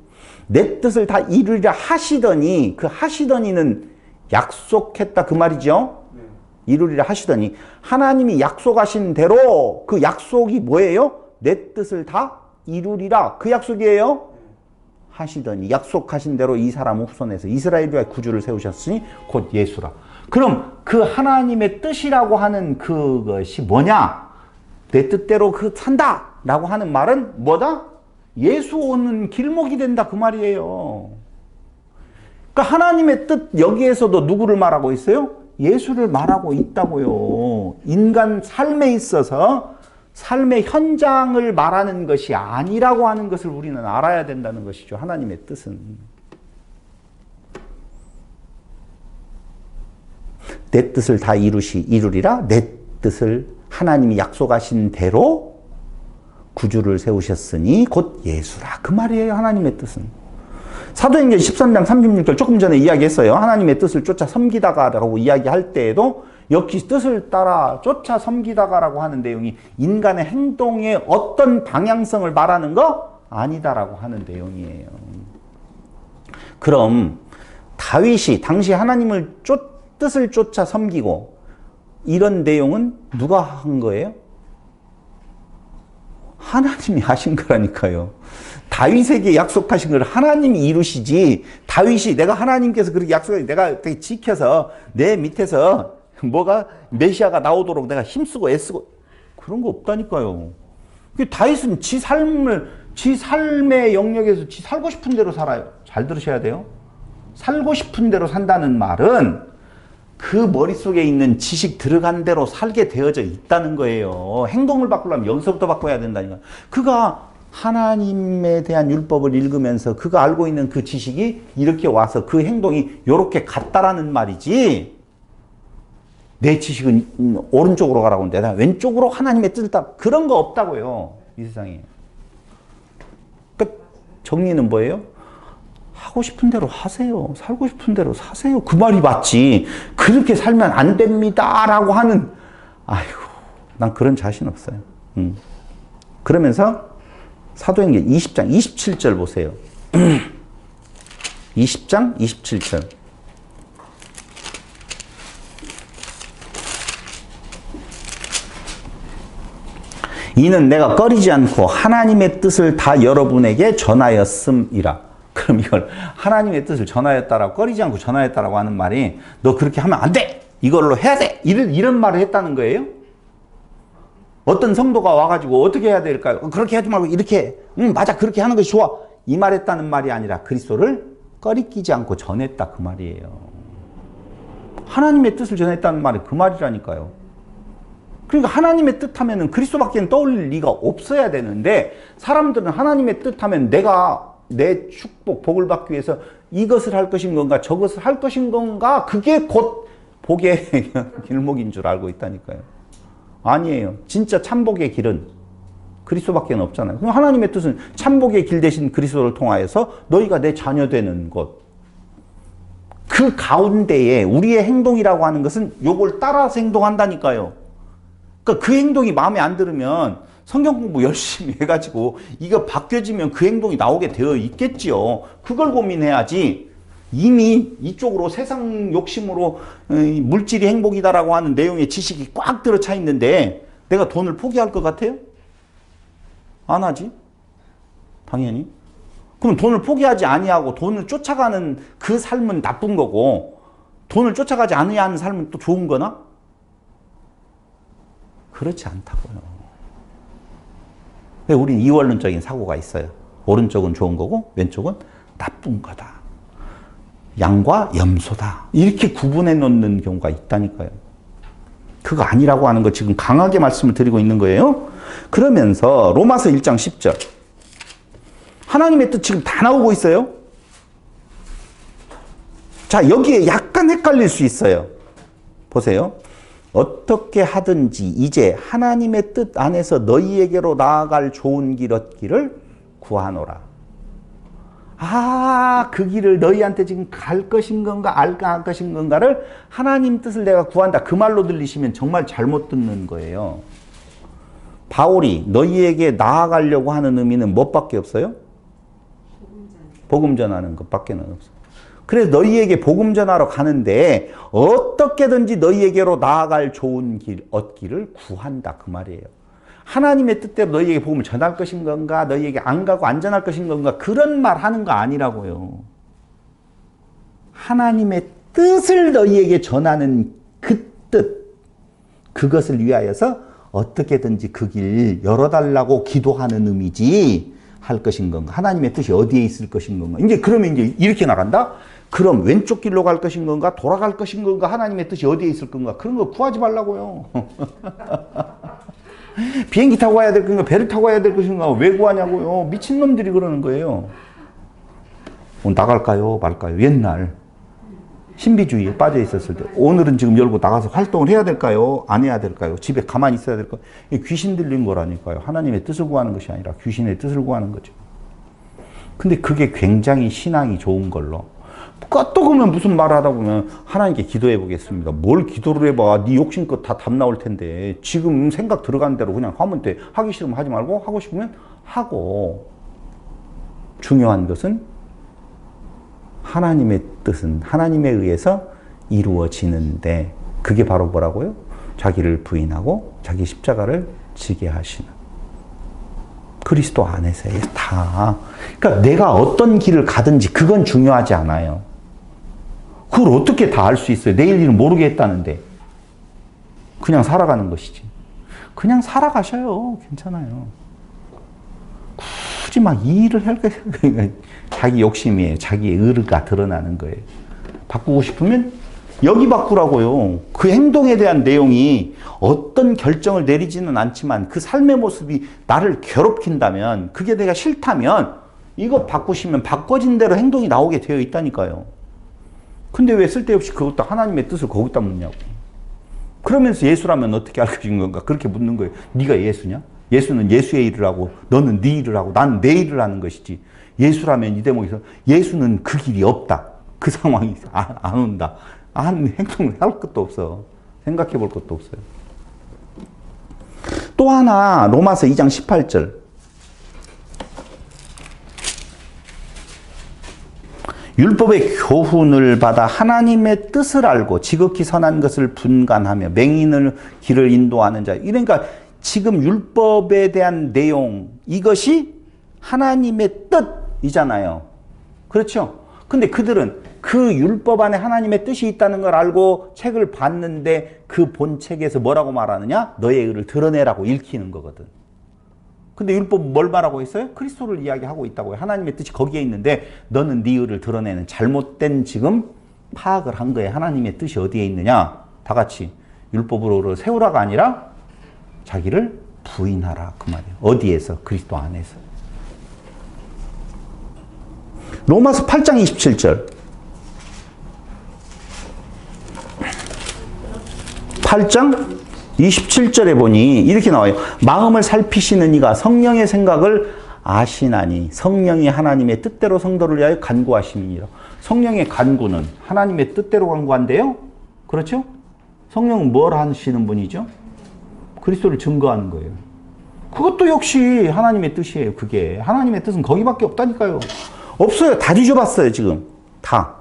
내 뜻을 다 이루리라 하시더니 그 하시더니는 약속했다 그 말이죠. 이루리라 하시더니 하나님이 약속하신 대로 그 약속이 뭐예요? 내 뜻을 다 이루리라 그 약속이에요. 하시더니 약속하신 대로 이 사람 후손에서 이스라엘 위하여 구주를 세우셨으니 곧 예수라. 그럼 그 하나님의 뜻이라고 하는 그것이 뭐냐? 내 뜻대로 그 산다 라고 하는 말은 뭐다? 예수 오는 길목이 된다 그 말이에요. 그러니까 하나님의 뜻 여기에서도 누구를 말하고 있어요? 예수를 말하고 있다고요. 인간 삶에 있어서 삶의 현장을 말하는 것이 아니라고 하는 것을 우리는 알아야 된다는 것이죠. 하나님의 뜻은. 내 뜻을 다 이루리라. 내 뜻을 하나님이 약속하신 대로 구주를 세우셨으니 곧 예수라. 그 말이에요. 하나님의 뜻은. 사도행전 13장 36절 조금 전에 이야기했어요. 하나님의 뜻을 쫓아 섬기다가라고 이야기할 때에도 역시 뜻을 따라 쫓아 섬기다가라고 하는 내용이 인간의 행동의 어떤 방향성을 말하는 거 아니다라고 하는 내용이에요. 그럼 다윗이 당시 하나님을 뜻을 쫓아 섬기고 이런 내용은 누가 한 거예요? 하나님이 하신 거라니까요. 다윗에게 약속하신 걸 하나님이 이루시지 다윗이 내가 하나님께서 그렇게 약속을 내가 지켜서 내 밑에서 뭐가 메시아가 나오도록 내가 힘쓰고 애쓰고 그런 거 없다니까요. 다윗은 지 삶의 영역에서 지 살고 싶은 대로 살아요. 잘 들으셔야 돼요. 살고 싶은 대로 산다는 말은 그 머릿속에 있는 지식 들어간 대로 살게 되어져 있다는 거예요. 행동을 바꾸려면 여기서부터 바꿔야 된다니까. 그가 하나님에 대한 율법을 읽으면서 그가 알고 있는 그 지식이 이렇게 와서 그 행동이 이렇게 같다라는 말이지 내 지식은 오른쪽으로 가라고 하는데 나 왼쪽으로 하나님의 뜻을 따라 그런 거 없다고요. 이 세상에. 그러니까 정리는 뭐예요? 하고 싶은 대로 하세요. 살고 싶은 대로 사세요. 그 말이 맞지. 그렇게 살면 안 됩니다. 라고 하는, 아이고, 난 그런 자신 없어요. 그러면서 사도행전 20장 27절 보세요. 20장 27절. 이는 내가 꺼리지 않고 하나님의 뜻을 다 여러분에게 전하였음이라. 그럼 이걸 하나님의 뜻을 전하였다라고, 꺼리지 않고 전하였다라고 하는 말이 너 그렇게 하면 안 돼! 이걸로 해야 돼! 이런 말을 했다는 거예요? 어떤 성도가 와가지고 어떻게 해야 될까요? 그렇게 하지 말고 이렇게, 맞아, 그렇게 하는 것이 좋아. 이 말했다는 말이 아니라 그리스도를 꺼리끼지 않고 전했다, 그 말이에요. 하나님의 뜻을 전했다는 말이 그 말이라니까요. 그러니까 하나님의 뜻 하면은 그리스도밖에 떠올릴 리가 없어야 되는데, 사람들은 하나님의 뜻 하면 내가 내 축복, 복을 받기 위해서 이것을 할 것인 건가, 저것을 할 것인 건가, 그게 곧 복의 길목인 줄 알고 있다니까요. 아니에요. 진짜 참복의 길은 그리스도밖에 없잖아요. 그럼 하나님의 뜻은 참복의 길 대신 그리스도를 통하여서 너희가 내 자녀 되는 것. 그 가운데에 우리의 행동이라고 하는 것은 요걸 따라서 행동한다니까요. 그러니까 그 행동이 마음에 안 들으면 성경 공부 열심히 해가지고 이거 바뀌어지면 그 행동이 나오게 되어 있겠지요. 그걸 고민해야지. 이미 이쪽으로 세상 욕심으로 물질이 행복이다라고 하는 내용의 지식이 꽉 들어차 있는데 내가 돈을 포기할 것 같아요? 안 하지? 당연히. 그럼 돈을 포기하지 아니하고 돈을 쫓아가는 그 삶은 나쁜 거고, 돈을 쫓아가지 않아야 하는 삶은 또 좋은 거나? 그렇지 않다고요. 우린 이원론적인 사고가 있어요. 오른쪽은 좋은 거고 왼쪽은 나쁜 거다. 양과 염소다. 이렇게 구분해 놓는 경우가 있다니까요. 그거 아니라고 하는 거 지금 강하게 말씀을 드리고 있는 거예요. 그러면서 로마서 1장 10절. 하나님의 뜻 지금 다 나오고 있어요. 자, 여기에 약간 헷갈릴 수 있어요. 보세요. 어떻게 하든지 이제 하나님의 뜻 안에서 너희에게로 나아갈 좋은 길 얻기를 구하노라. 아, 그 길을 너희한테 지금 갈 것인 건가, 안 갈 것인 건가를 하나님 뜻을 내가 구한다. 그 말로 들리시면 정말 잘못 듣는 거예요. 바울이 너희에게 나아가려고 하는 의미는 무엇밖에 없어요? 복음 전하는 것밖에 없어요. 그래서 너희에게 복음 전하러 가는데 어떻게든지 너희에게로 나아갈 좋은 길 얻기를 구한다. 그 말이에요. 하나님의 뜻대로 너희에게 복음을 전할 것인 건가, 너희에게 안 가고 안전할 것인 건가, 그런 말 하는 거 아니라고요. 하나님의 뜻을 너희에게 전하는 그 뜻, 그것을 위하여서 어떻게든지 그 길 열어달라고 기도하는 의미지 할 것인 건가, 하나님의 뜻이 어디에 있을 것인 건가. 이제 그러면 이제 이렇게 나간다? 그럼 왼쪽 길로 갈 것인 건가, 돌아갈 것인 건가, 하나님의 뜻이 어디에 있을 건가, 그런 거 구하지 말라고요. 비행기 타고 가야 될 건가, 배를 타고 가야 될 것인가, 왜 구하냐고요. 미친놈들이 그러는 거예요. 나갈까요 말까요. 옛날 신비주의에 빠져 있었을 때 오늘은 지금 열고 나가서 활동을 해야 될까요, 안 해야 될까요, 집에 가만히 있어야 될까요. 귀신 들린 거라니까요. 하나님의 뜻을 구하는 것이 아니라 귀신의 뜻을 구하는 거죠. 근데 그게 굉장히 신앙이 좋은 걸로, 또 그러면 무슨 말 하다 보면 하나님께 기도해 보겠습니다. 뭘 기도를 해봐. 네 욕심껏 다 답 나올 텐데 지금 생각 들어가는 대로 그냥 하면 돼. 하기 싫으면 하지 말고 하고 싶으면 하고. 중요한 것은 하나님의 뜻은 하나님에 의해서 이루어지는데, 그게 바로 뭐라고요? 자기를 부인하고 자기 십자가를 지게 하시는 그리스도 안에서의 다. 그러니까 내가 어떤 길을 가든지 그건 중요하지 않아요. 그걸 어떻게 다 알 수 있어요? 내일 일은 모르겠다는데. 그냥 살아가는 것이지. 그냥 살아가셔요. 괜찮아요. 굳이 막 이 일을 할 거예요. 자기 욕심이에요. 자기의 의가 드러나는 거예요. 바꾸고 싶으면 여기 바꾸라고요. 그 행동에 대한 내용이 어떤 결정을 내리지는 않지만 그 삶의 모습이 나를 괴롭힌다면, 그게 내가 싫다면 이거 바꾸시면 바꿔진 대로 행동이 나오게 되어 있다니까요. 근데 왜 쓸데없이 그것도 하나님의 뜻을 거기다 묻냐고. 그러면서 예수라면 어떻게 할 것인 건가 그렇게 묻는 거예요. 네가 예수냐? 예수는 예수의 일을 하고 너는 네 일을 하고 나는 내 일을 하는 것이지. 예수라면 이 대목에서 예수는 그 길이 없다. 그 상황이 안 온다. 행동을 할 것도 없어. 생각해 볼 것도 없어요. 또 하나 로마서 2장 18절. 율법의 교훈을 받아 하나님의 뜻을 알고 지극히 선한 것을 분간하며 맹인을 길을 인도하는 자. 그러니까 지금 율법에 대한 내용, 이것이 하나님의 뜻이잖아요. 그렇죠? 근데 그들은 그 율법 안에 하나님의 뜻이 있다는 걸 알고 책을 봤는데 그 본 책에서 뭐라고 말하느냐? 너의 의를 드러내라고 읽히는 거거든. 근데 율법 뭘 말하고 있어요? 그리스도를 이야기하고 있다고요. 하나님의 뜻이 거기에 있는데 너는 네 의를 드러내는 잘못된 지금 파악을 한 거예요. 하나님의 뜻이 어디에 있느냐? 다 같이 율법으로 세우라가 아니라 자기를 부인하라 그 말이에요. 어디에서? 그리스도 안에서. 로마서 8장 27절. 8장 27절에 보니 이렇게 나와요. 마음을 살피시는 이가 성령의 생각을 아시나니 성령이 하나님의 뜻대로 성도를 위하여 간구하심이니라. 성령의 간구는 하나님의 뜻대로 간구한대요. 그렇죠? 성령은 뭘 하시는 분이죠? 그리스도를 증거하는 거예요. 그것도 역시 하나님의 뜻이에요. 그게 하나님의 뜻은 거기밖에 없다니까요. 없어요. 다 뒤져봤어요. 지금 다.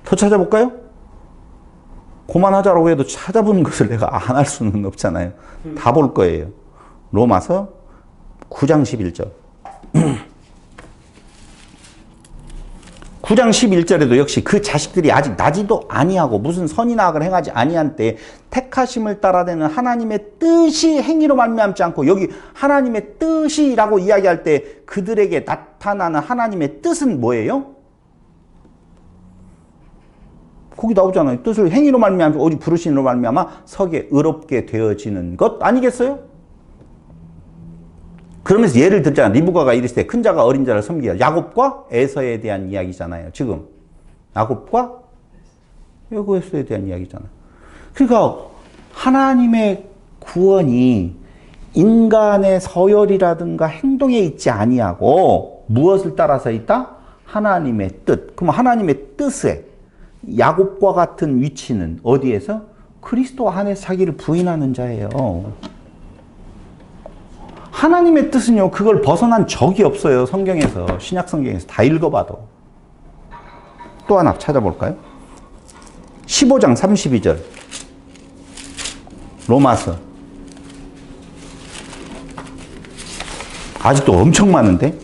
더 찾아볼까요? 그만하자라고 해도 찾아보는 것을 내가 안 할 수는 없잖아요. 다 볼 거예요. 로마서 9장 11절. 9장 11절에도 역시 그 자식들이 아직 나지도 아니하고 무슨 선이나 악을 행하지 아니한 때에 택하심을 따라내는 하나님의 뜻이 행위로 말미암지 않고, 여기 하나님의 뜻이라고 이야기할 때 그들에게 나타나는 하나님의 뜻은 뭐예요? 거기 나오잖아요. 뜻을 행위로 말미암아 오직 부르심으로 말미암아 서게 의롭게 되어지는 것 아니겠어요? 그러면서 예를 들잖아요. 리브가가 이르시되 큰 자가 어린 자를 섬기라. 야곱과 에서에 대한 이야기잖아요. 지금 야곱과 에서에 대한 이야기잖아요. 그러니까 하나님의 구원이 인간의 서열이라든가 행동에 있지 아니하고 무엇을 따라서 있다? 하나님의 뜻. 그럼 하나님의 뜻에 야곱과 같은 위치는 어디에서? 그리스도 안에서 자기를 부인하는 자예요. 하나님의 뜻은요, 그걸 벗어난 적이 없어요. 성경에서, 신약 성경에서 다 읽어봐도. 또 하나 찾아볼까요? 15장 32절. 로마서. 아직도 엄청 많은데?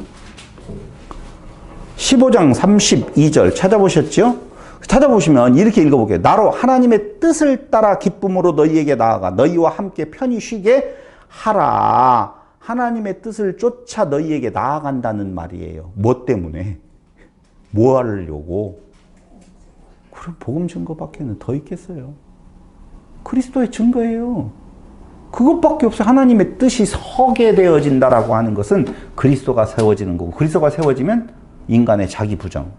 15장 32절 찾아보셨죠? 찾아보시면 이렇게 읽어볼게요. 나로 하나님의 뜻을 따라 기쁨으로 너희에게 나아가 너희와 함께 편히 쉬게 하라. 하나님의 뜻을 쫓아 너희에게 나아간다는 말이에요. 뭐 때문에? 뭐 하려고? 그럼 복음 증거밖에는 더 있겠어요. 그리스도의 증거예요. 그것밖에 없어요. 하나님의 뜻이 서게 되어진다라고 하는 것은 그리스도가 세워지는 거고, 그리스도가 세워지면 인간의 자기 부정,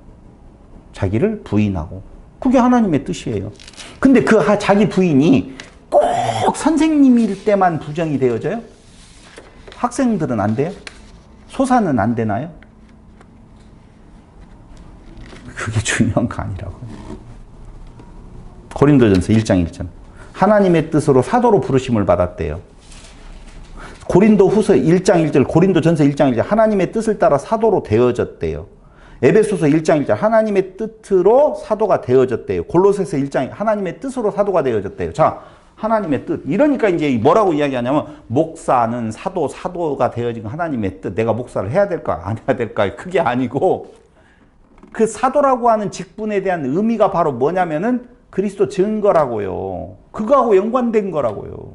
자기를 부인하고, 그게 하나님의 뜻이에요. 근데 그 자기 부인이 꼭 선생님일 때만 부정이 되어져요? 학생들은 안 돼요? 소사는 안 되나요? 그게 중요한 거 아니라고. 고린도전서 1장 1절. 하나님의 뜻으로 사도로 부르심을 받았대요. 고린도후서 1장 1절, 고린도전서 1장 1절. 하나님의 뜻을 따라 사도로 되어졌대요. 에베소서 1장 1절. 하나님의 뜻으로 사도가 되어졌대요. 골로새서 1장 하나님의 뜻으로 사도가 되어졌대요. 자, 하나님의 뜻. 이러니까 이제 뭐라고 이야기하냐면, 목사는 사도가 되어진 하나님의 뜻. 내가 목사를 해야 될까 안 해야 될까? 그게 아니고, 그 사도라고 하는 직분에 대한 의미가 바로 뭐냐면은 그리스도 증거라고요. 그거하고 연관된 거라고요.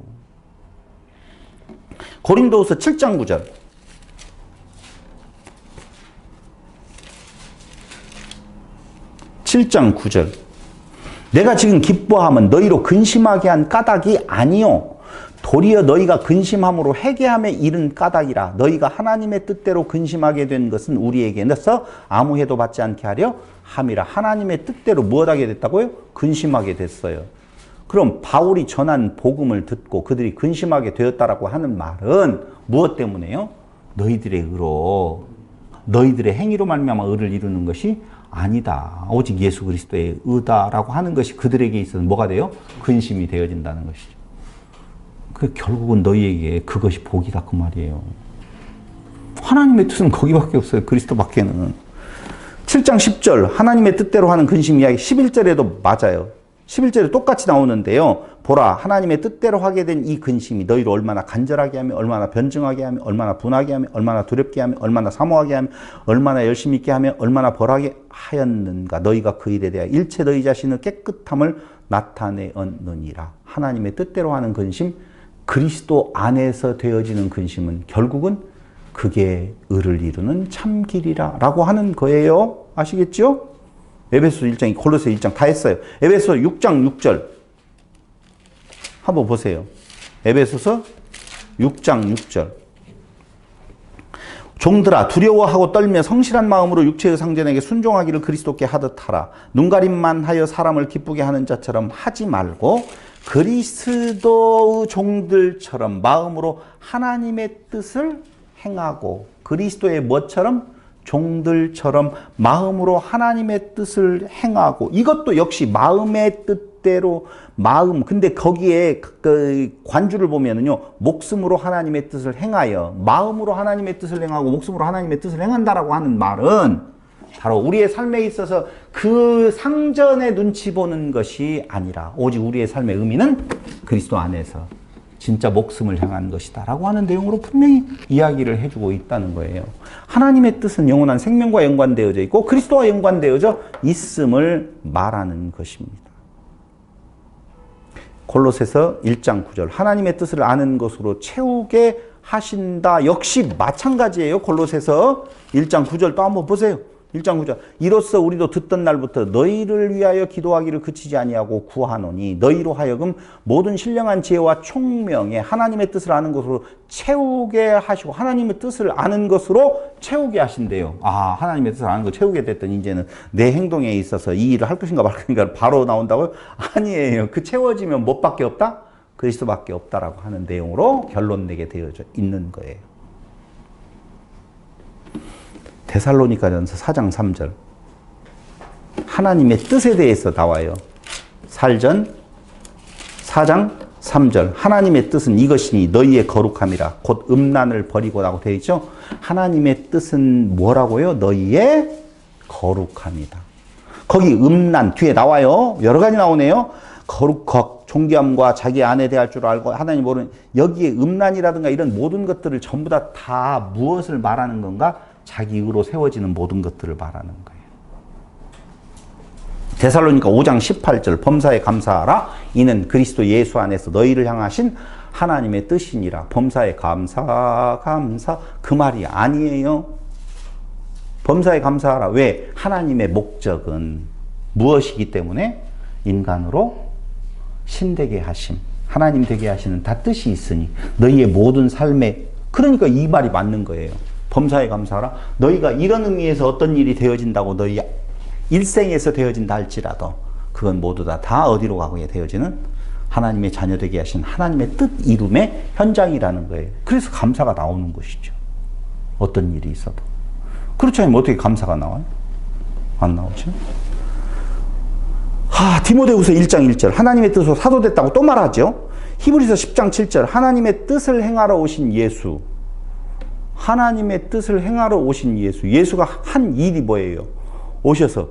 고린도후서 7장 9절. 7장 9절. 내가 지금 기뻐함은 너희로 근심하게 한 까닭이 아니요 도리어 너희가 근심함으로 회개함에 이른 까닭이라. 너희가 하나님의 뜻대로 근심하게 된 것은 우리에게서 아무 해도 받지 않게 하려 함이라. 하나님의 뜻대로 무엇하게 됐다고요? 근심하게 됐어요. 그럼 바울이 전한 복음을 듣고 그들이 근심하게 되었다라고 하는 말은 무엇 때문에요? 너희들의 의로, 너희들의 행위로 말미암아 의를 이루는 것이 아니다. 오직 예수 그리스도의 의다라고 하는 것이 그들에게 있어서 뭐가 돼요? 근심이 되어진다는 것이죠. 그 결국은 너희에게 그것이 복이다 그 말이에요. 하나님의 뜻은 거기밖에 없어요. 그리스도밖에는. 7장 10절 하나님의 뜻대로 하는 근심 이야기 11절에도 맞아요. 11절에 똑같이 나오는데요. 보라 하나님의 뜻대로 하게 된 이 근심이 너희를 얼마나 간절하게 하며 얼마나 변증하게 하며 얼마나 분하게 하며 얼마나 두렵게 하며 얼마나 사모하게 하며 얼마나 열심히 있게 하며 얼마나 벌하게 하였는가. 너희가 그 일에 대하여 일체 너희 자신의 깨끗함을 나타내었느니라. 하나님의 뜻대로 하는 근심, 그리스도 안에서 되어지는 근심은 결국은 그게 의를 이루는 참 길이라 라고 하는 거예요. 아시겠죠? 에베소 1장, 골로새 1장 다 했어요. 에베소 6장 6절 한번 보세요. 에베소서 6장 6절. 종들아 두려워하고 떨며 성실한 마음으로 육체의 상전에게 순종하기를 그리스도께 하듯 하라. 눈가림만 하여 사람을 기쁘게 하는 자처럼 하지 말고 그리스도의 종들처럼 마음으로 하나님의 뜻을 행하고, 그리스도의 뭐처럼? 종들처럼 마음으로 하나님의 뜻을 행하고, 이것도 역시 마음의 뜻대로 마음. 근데 거기에 그 관주를 보면은요, 목숨으로 하나님의 뜻을 행하여, 마음으로 하나님의 뜻을 행하고 목숨으로 하나님의 뜻을 행한다라고 하는 말은 바로 우리의 삶에 있어서 그 상전의 눈치 보는 것이 아니라 오직 우리의 삶의 의미는 그리스도 안에서 진짜 목숨을 향한 것이다 라고 하는 내용으로 분명히 이야기를 해주고 있다는 거예요. 하나님의 뜻은 영원한 생명과 연관되어져 있고 그리스도와 연관되어져 있음을 말하는 것입니다. 골로새서 1장 9절 하나님의 뜻을 아는 것으로 채우게 하신다. 역시 마찬가지예요. 골로새서 1장 9절 또 한번 보세요. 1장 9절 이로써 우리도 듣던 날부터 너희를 위하여 기도하기를 그치지 아니하고 구하노니 너희로 하여금 모든 신령한 지혜와 총명에 하나님의 뜻을 아는 것으로 채우게 하시고, 하나님의 뜻을 아는 것으로 채우게 하신대요. 아, 하나님의 뜻을 아는 거 채우게 됐더니 이제는 내 행동에 있어서 이 일을 할 것인가 말 것인가 바로 나온다고요? 아니에요. 그 채워지면 뭐밖에 없다? 그리스도밖에 없다라고 하는 내용으로 결론 내게 되어져 있는 거예요. 데살로니가전서 4장 3절 하나님의 뜻에 대해서 나와요. 살전 4장 3절 하나님의 뜻은 이것이니 너희의 거룩함이라 곧 음란을 버리고라고 되어 있죠. 하나님의 뜻은 뭐라고요? 너희의 거룩함이다. 거기 음란 뒤에 나와요. 여러 가지 나오네요. 거룩, 존귀함과 자기 안에 대할 줄 알고 하나님 모르는, 여기에 음란이라든가 이런 모든 것들을 전부 다 무엇을 말하는 건가? 자기 의로 세워지는 모든 것들을 말하는 거예요. 데살로니가 5장 18절 범사에 감사하라. 이는 그리스도 예수 안에서 너희를 향하신 하나님의 뜻이니라. 범사에 감사 그 말이 아니에요. 범사에 감사하라. 왜? 하나님의 목적은 무엇이기 때문에? 인간으로 신되게 하심, 하나님 되게 하시는 다 뜻이 있으니 너희의 모든 삶에, 그러니까 이 말이 맞는 거예요. 범사에 감사하라. 너희가 이런 의미에서 어떤 일이 되어진다고 너희 일생에서 되어진다 할지라도 그건 모두 다 어디로 가게 되어지는 하나님의 자녀 되게 하신 하나님의 뜻 이룸의 현장이라는 거예요. 그래서 감사가 나오는 것이죠. 어떤 일이 있어도. 그렇지 않으면 어떻게 감사가 나와요? 안 나오죠. 디모데후서 1장 1절 하나님의 뜻으로 사도됐다고 또 말하죠. 히브리서 10장 7절 하나님의 뜻을 행하러 오신 예수, 하나님의 뜻을 행하러 오신 예수, 예수가 한 일이 뭐예요? 오셔서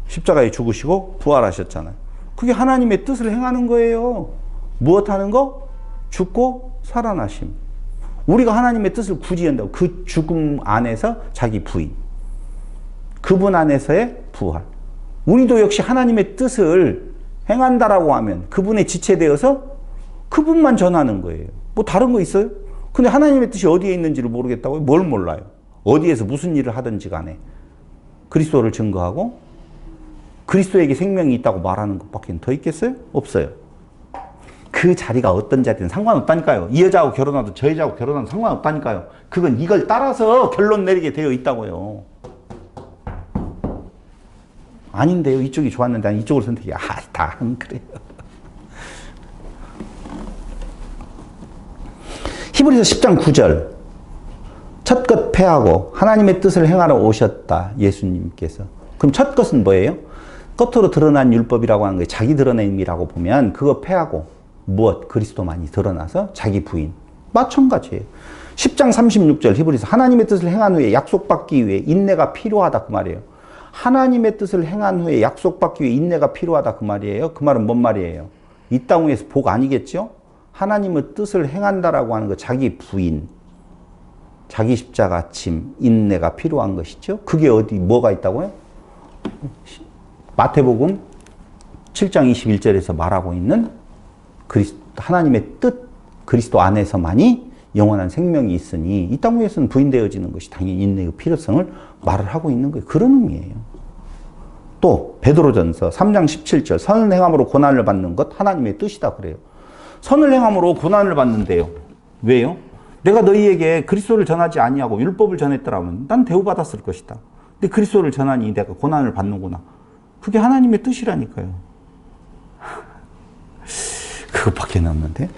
십자가에 죽으시고 부활하셨잖아요. 그게 하나님의 뜻을 행하는 거예요. 무엇 하는 거? 죽고 살아나심. 우리가 하나님의 뜻을 굳이 한다고, 그 죽음 안에서 자기 부인, 그분 안에서의 부활. 우리도 역시 하나님의 뜻을 행한다라고 하면 그분의 지체되어서 그분만 전하는 거예요. 뭐 다른 거 있어요? 근데 하나님의 뜻이 어디에 있는지를 모르겠다고요? 뭘 몰라요? 어디에서 무슨 일을 하든지 간에 그리스도를 증거하고 그리스도에게 생명이 있다고 말하는 것밖에 더 있겠어요? 없어요. 그 자리가 어떤 자리든 상관없다니까요. 이 여자하고 결혼하든 저 여자하고 결혼하든 상관없다니까요. 그건 이걸 따라서 결론 내리게 되어 있다고요. 아닌데요. 이쪽이 좋았는데 난 이쪽을 선택해. 다 안 그래요. 히브리서 10장 9절 첫 것 패하고 하나님의 뜻을 행하러 오셨다. 예수님께서. 그럼 첫 것은 뭐예요? 겉으로 드러난 율법이라고 하는 거예요. 자기 드러냄이라고 보면 그거 패하고 무엇? 그리스도만이 드러나서 자기 부인. 마찬가지예요. 10장 36절 히브리서 하나님의 뜻을 행한 후에 약속받기 위해 인내가 필요하다 그 말이에요. 하나님의 뜻을 행한 후에 약속받기 위해 인내가 필요하다 그 말이에요. 그 말은 뭔 말이에요? 이 땅 위에서 복 아니겠죠? 하나님의 뜻을 행한다라고 하는 거 자기 부인, 자기 십자가 짐, 인내가 필요한 것이죠. 그게 어디 뭐가 있다고요? 마태복음 7장 21절에서 말하고 있는 하나님의 뜻, 그리스도 안에서만이 영원한 생명이 있으니 이 땅 위에서는 부인되어지는 것이 당연히 인내의 필요성을 말을 하고 있는 거예요. 그런 의미예요. 또 베드로전서 3장 17절 선을 행함으로 고난을 받는 것 하나님의 뜻이다 그래요. 선을 행함으로 고난을 받는데요. 왜요? 내가 너희에게 그리스도를 전하지 아니하고 율법을 전했더라면 난 대우받았을 것이다. 근데 그리스도를 전하니 내가 고난을 받는구나. 그게 하나님의 뜻이라니까요. 그것밖에 없는데.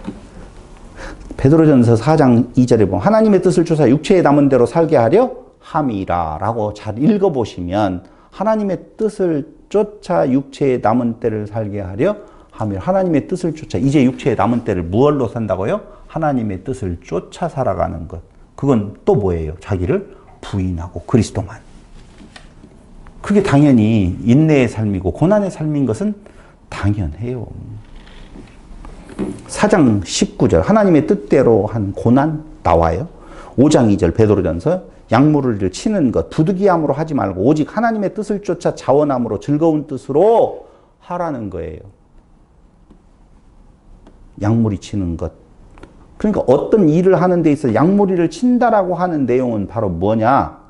베드로전서 4장 2절에 보면 하나님의 뜻을 쫓아 육체에 남은 대로 살게 하려 함이라 라고 잘 읽어보시면 하나님의 뜻을 쫓아 육체에 남은 때를 살게 하려 함이라. 하나님의 뜻을 쫓아 이제 육체에 남은 때를 무엇로 산다고요? 하나님의 뜻을 쫓아 살아가는 것. 그건 또 뭐예요? 자기를 부인하고 그리스도만. 그게 당연히 인내의 삶이고 고난의 삶인 것은 당연해요. 4장 19절 하나님의 뜻대로 한 고난 나와요. 5장 2절 베드로전서 약물을 치는 것 부득이함으로 하지 말고 오직 하나님의 뜻을 쫓아 자원함으로 즐거운 뜻으로 하라는 거예요. 약물이 치는 것. 그러니까 어떤 일을 하는 데 있어 약물이를 친다라고 하는 내용은 바로 뭐냐?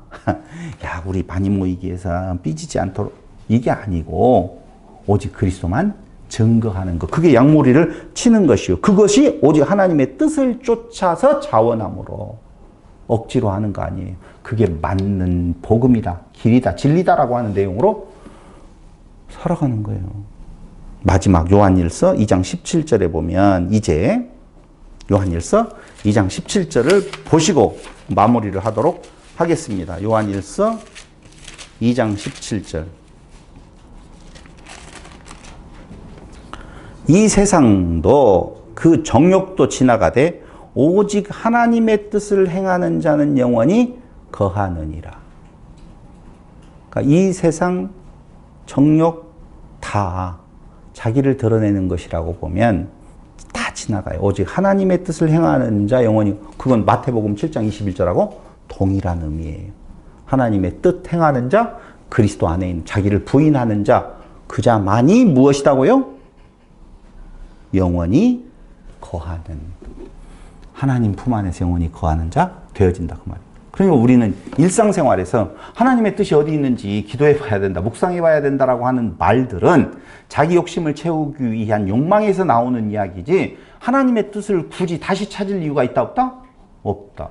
야, 우리 많이 모이기 위해서 삐지지 않도록 이게 아니고 오직 그리스도만 증거하는 것. 그게 약물이를 치는 것이요. 그것이 오직 하나님의 뜻을 쫓아서 자원함으로 억지로 하는 거 아니에요. 그게 맞는 복음이다, 길이다, 진리다라고 하는 내용으로 살아가는 거예요. 마지막 요한일서 2장 17절에 보면 이제 요한일서 2장 17절을 보시고 마무리를 하도록 하겠습니다. 요한일서 2장 17절. 이 세상도 그 정욕도 지나가되 오직 하나님의 뜻을 행하는 자는 영원히 거하느니라. 그러니까 이 세상 정욕 다 자기를 드러내는 것이라고 보면 다 지나가요. 오직 하나님의 뜻을 행하는 자 영원히. 그건 마태복음 7장 21절하고 동일한 의미예요. 하나님의 뜻 행하는 자, 그리스도 안에 있는 자기를 부인하는 자, 그 자만이 무엇이다고요? 영원히 거하는, 하나님 품 안에서 영원히 거하는 자 되어진다 그 말이에요. 그러니까 우리는 일상생활에서 하나님의 뜻이 어디 있는지 기도해 봐야 된다, 묵상해 봐야 된다라고 하는 말들은 자기 욕심을 채우기 위한 욕망에서 나오는 이야기지 하나님의 뜻을 굳이 다시 찾을 이유가 있다 없다? 없다.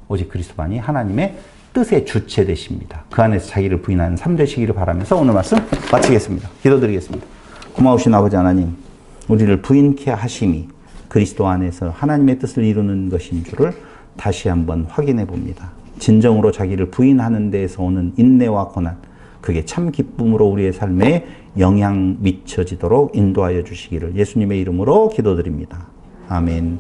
오직 그리스도만이 하나님의 뜻의 주체 되십니다. 그 안에서 자기를 부인하는 삶 되시기를 바라면서 오늘 말씀 마치겠습니다. 기도드리겠습니다. 고마우신 아버지 하나님, 우리를 부인케 하심이 그리스도 안에서 하나님의 뜻을 이루는 것인 줄을 다시 한번 확인해 봅니다. 진정으로 자기를 부인하는 데에서 오는 인내와 고난, 그게 참 기쁨으로 우리의 삶에 영향 미쳐지도록 인도하여 주시기를 예수님의 이름으로 기도드립니다. 아멘.